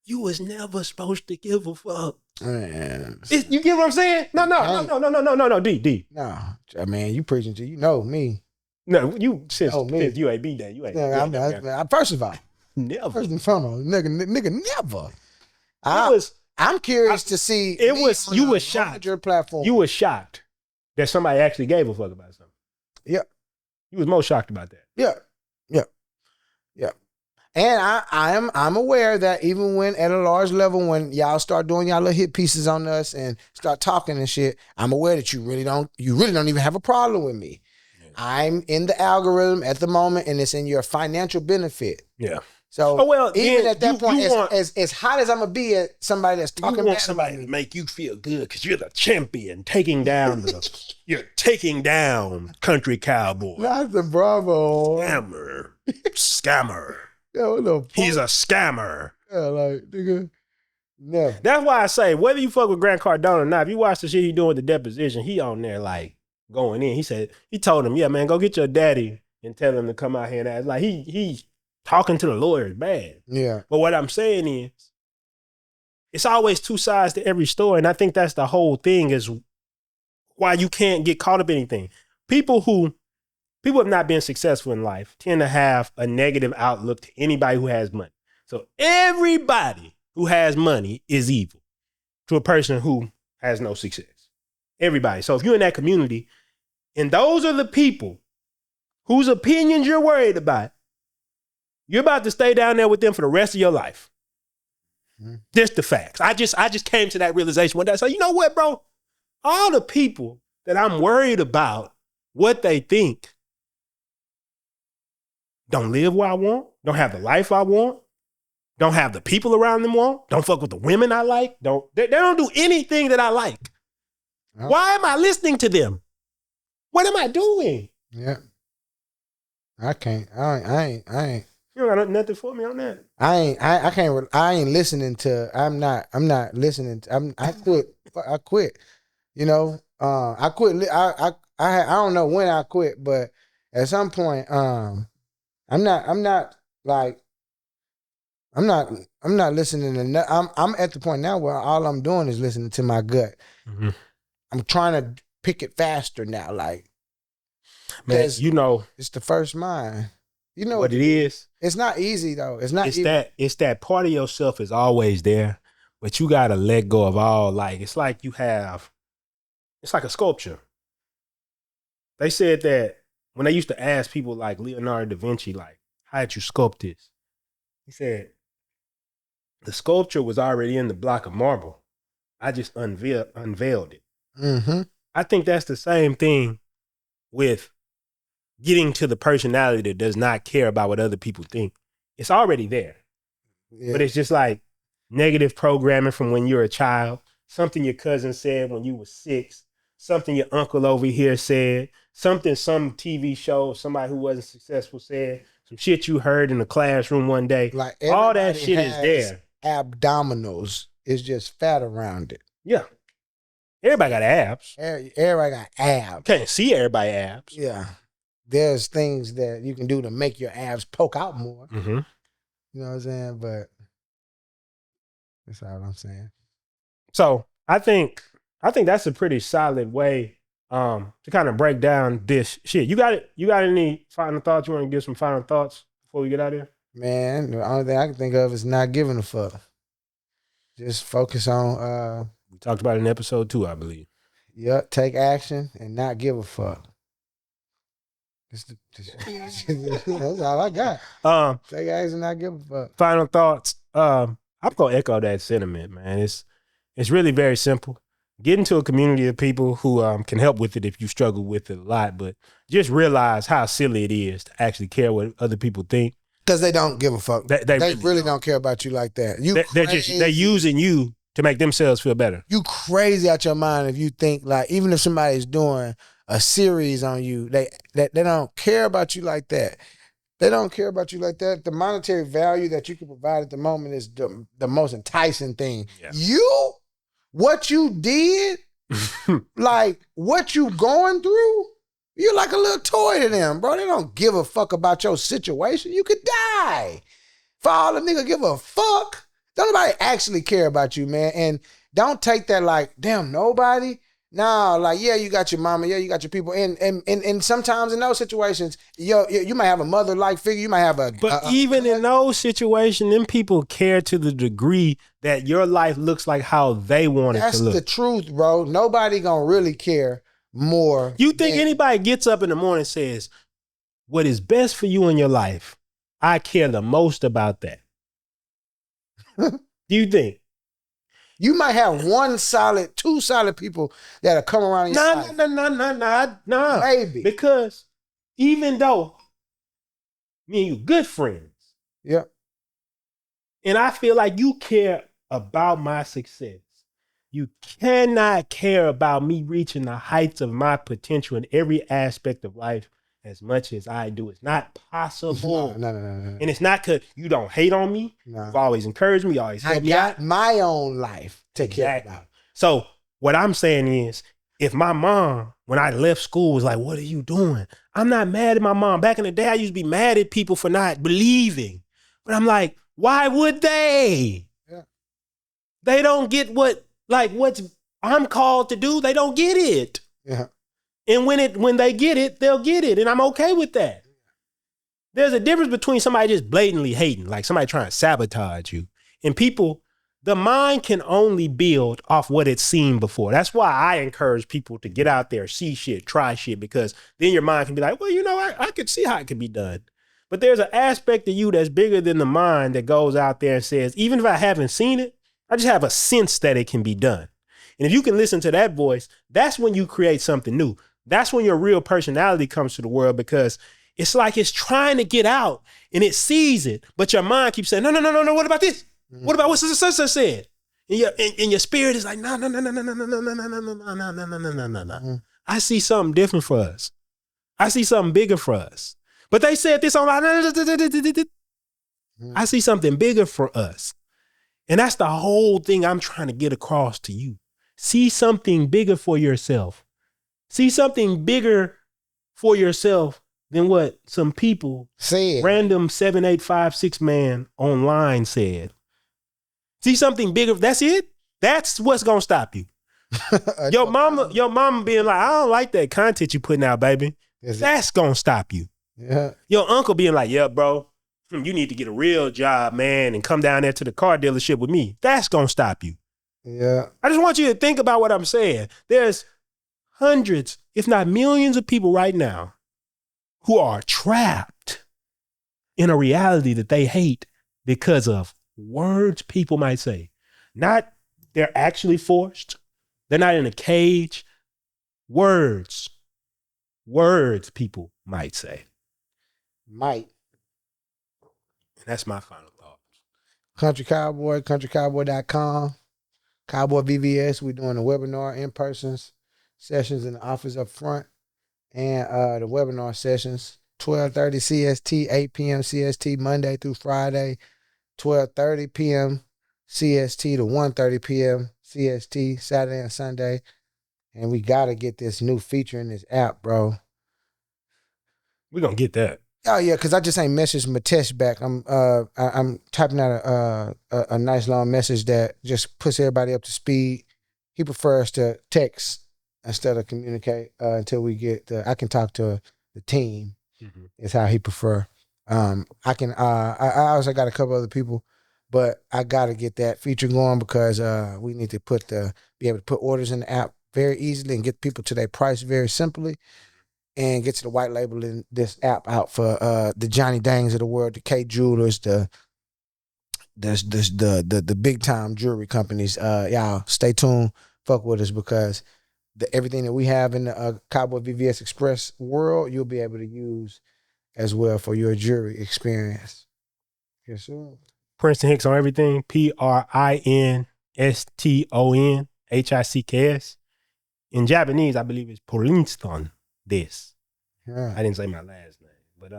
You was never supposed to give a fuck. Man. You get what I'm saying? No, D. No, I mean, you preaching to, you know me. No, you since UAB day, you ain't. First of all. Never. First and foremost, nigga, never. I'm curious to see. You were shocked. Your platform. You were shocked that somebody actually gave a fuck about something. Yeah. You was most shocked about that. Yeah. And I'm aware that even when at a large level, when y'all start doing y'all little hit pieces on us and start talking and shit, I'm aware that you really don't even have a problem with me. Yeah. I'm in the algorithm at the moment, and it's in your financial benefit. Yeah. So Oh, well, even then at that you point, want- as hot as I'm gonna be at somebody that's talking you want bad somebody about to me, make you feel good because you're the champion, you're taking down country cowboy. not the Bravo. Scammer. Yeah, what the fuck? He's a scammer. Yeah, like nigga, never. That's why I say, whether you fuck with Grant Cardone or not, if you watch the shit he doing with the deposition, he on there like going in. He told him, yeah, man, go get your daddy and tell him to come out here and ask. Like he's talking to the lawyers bad. Yeah, But what I'm saying is, it's always two sides to every story. And I think that's the whole thing is why you can't get caught up in anything. People have not been successful in life tend to have a negative outlook to anybody who has money. So everybody who has money is evil to a person who has no success. Everybody. So if you're in that community and those are the people whose opinions you're worried about, you're about to stay down there with them for the rest of your life. Just the facts. I just came to that realization one day. So you know what, bro? All the people that I'm worried about what they think don't live where I want, don't have the life I want, don't have the people around them want, don't fuck with the women I like, they don't do anything that I like. Oh. Why am I listening to them? What am I doing? yeah. I can't. I ain't. You don't got nothing for me on that. I can't. I ain't listening to. I'm not listening. I quit. I quit. You know. I quit. I don't know when I quit, but at some point, I'm not listening to. I'm at the point now where all I'm doing is listening to my gut. Mm-hmm. I'm trying to pick it faster now. Like, Man, you know it's the first mind. You know what it is? It's not easy though. It's not. It's that part of yourself is always there, but you gotta let go of all. Like it's like a sculpture. They said that when they used to ask people like Leonardo da Vinci, like, how did you sculpt this? He said, the sculpture was already in the block of marble. I just unveiled it. Mm-hmm. I think that's the same thing with getting to the personality that does not care about what other people think. It's already there. Yeah. But it's just like negative programming from when you're a child, something your cousin said when you were 6, something your uncle over here said, something some TV show, somebody who wasn't successful said, some shit you heard in the classroom one day. Like all that shit is has there. Abdominals. It's just fat around it. Yeah. Everybody got abs. Everybody got abs. Can't see everybody abs. Yeah. There's things that you can do to make your abs poke out more. Mm-hmm. You know what I'm saying? But that's all I'm saying. So I think that's a pretty solid way to kind of break down this shit. You got any final thoughts? You want to give some final thoughts before we get out of here? Man, the only thing I can think of is not giving a fuck. Just focus on We talked about it in episode 2, I believe. take action and not give a fuck. That's all I got. Take action and not give a fuck. Final thoughts. I'm gonna echo that sentiment, man. It's really very simple. Get into a community of people who can help with it if you struggle with it a lot, but just realize how silly it is to actually care what other people think. Because they don't give a fuck. They really don't care about you like that. They're using you to make themselves feel better. You crazy out your mind if you think like even if somebody's doing a series on you, they don't care about you like that. They don't care about you like that. The monetary value that you can provide at the moment is the most enticing thing. Yeah. What you did, like what you going through, you're like a little toy to them, bro. They don't give a fuck about your situation. You could die. For all the nigga give a fuck. Don't nobody actually care about you, man. And don't take that like, damn, nobody. No, like, yeah, you got your mama, yeah, you got your people. And sometimes in those situations, you might have a mother-like figure, you might have But even in those situations, them people care to the degree that your life looks like how they want it to look. That's the truth, bro. Nobody gonna really care more. You think anybody gets up in the morning and says, what is best for you in your life? I care the most about that. Do you think? You might have 2 solid people that'll come around in your life. No. Maybe. Because even though me and you good friends, yeah, And I feel like you care about my success. You cannot care about me reaching the heights of my potential in every aspect of life as much as I do. It's not possible. No. And it's not because you don't hate on me. No. You've always encouraged me. You always I helped me out. got my own life to care about. So what I'm saying is, if my mom, when I left school, was like, what are you doing? I'm not mad at my mom. Back in the day, I used to be mad at people for not believing. But I'm like, why would they? Yeah. They don't get what I'm called to do. They don't get it. Yeah. And when they get it, they'll get it. And I'm okay with that. There's a difference between somebody just blatantly hating, like somebody trying to sabotage you, and people. The mind can only build off what it's seen before. That's why I encourage people to get out there, see shit, try shit, because then your mind can be like, well, you know, I could see how it could be done. But there's an aspect of you that's bigger than the mind that goes out there and says, even if I haven't seen it, I just have a sense that it can be done. And if you can listen to that voice, that's when you create something new. That's when your real personality comes to the world, because it's like it's trying to get out and it sees it, but your mind keeps saying, no, what about this? What about what Sister said? And your spirit is like, no. I see something different for us. I see something bigger for us. But they said this online. I see something bigger for us. And that's the whole thing I'm trying to get across to you. See something bigger for yourself. See something bigger for yourself than what some people said. Random 7856 man online said. See something bigger. That's it. That's what's gonna stop you. Your mama being like, I don't like that content you putting out, baby. That's gonna stop you. Yeah. Your uncle being like, yeah, bro, you need to get a real job, man, and come down there to the car dealership with me. That's gonna stop you. Yeah. I just want you to think about what I'm saying. There's hundreds, if not millions of people right now who are trapped in a reality that they hate because of words people might say. Not they're actually forced. They're not in a cage. Words people might say. Might. And that's my final thought. Country Cowboy, countrycowboy.com. Cowboy VVS, we're doing a webinar in-person sessions in the office up front. And the webinar sessions, 12:30 CST, 8 p.m. CST, Monday through Friday. 12:30 p.m. CST to 1:30 p.m. CST, Saturday and Sunday. And we got to get this new feature in this app, bro. We're going to get that. Oh, yeah, because I just ain't messaged Matesh back. I'm typing out a nice long message that just puts everybody up to speed. He prefers to text instead of communicate until we get I can talk to the team. Mm-hmm. Is how he prefer. I also got a couple other people, but I got to get that feature going because we need to be able to put orders in the app very easily and get people to their price very simply, and get to the white label in this app out for the Johnny Dangs of the world, the K Jewelers, the big time jewelry companies. Y'all stay tuned, fuck with us, because everything that we have in the Cowboy VVS Express world, you'll be able to use as well for your jewelry experience. Yes, sir. Prinston Hicks on everything. Prinston Hicks. In Japanese, I believe it's Prinston des. Yeah. I didn't say my last name. But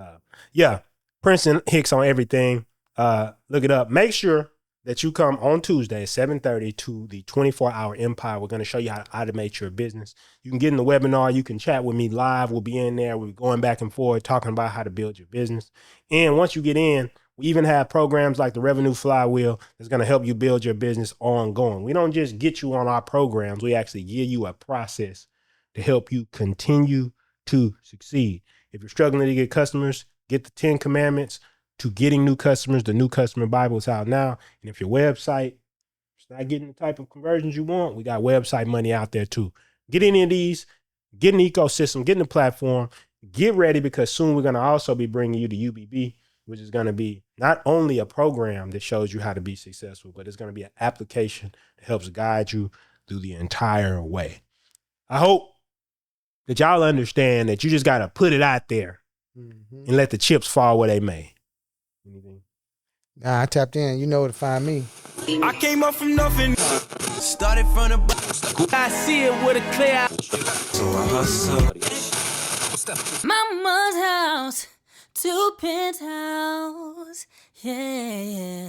yeah, Prinston Hicks on everything. Look it up. Make sure that you come on Tuesday at 7:30 to the 24-hour Empire. We're going to show you how to automate your business. You can get in the webinar. You can chat with me live. We'll be in there. We're going back and forth talking about how to build your business. And once you get in, we even have programs like the Revenue Flywheel that's going to help you build your business ongoing. We don't just get you on our programs. We actually give you a process to help you continue to succeed. If you're struggling to get customers, get the 10 Commandments to getting new customers. The New Customer Bible is out now. And if your website is not getting the type of conversions you want, we got website money out there too. Get any of these, get an ecosystem, get in the platform, get ready, because soon we're going to also be bringing you the UBB, which is going to be not only a program that shows you how to be successful, but it's going to be an application that helps guide you through the entire way. I hope that y'all understand that you just got to put it out there and let the chips fall where they may. Anything? Nah, I tapped in. You know where to find me. I came up from nothing. Started from the I see it with a clear eye. So I hustle. Mama's house to penthouse. Yeah.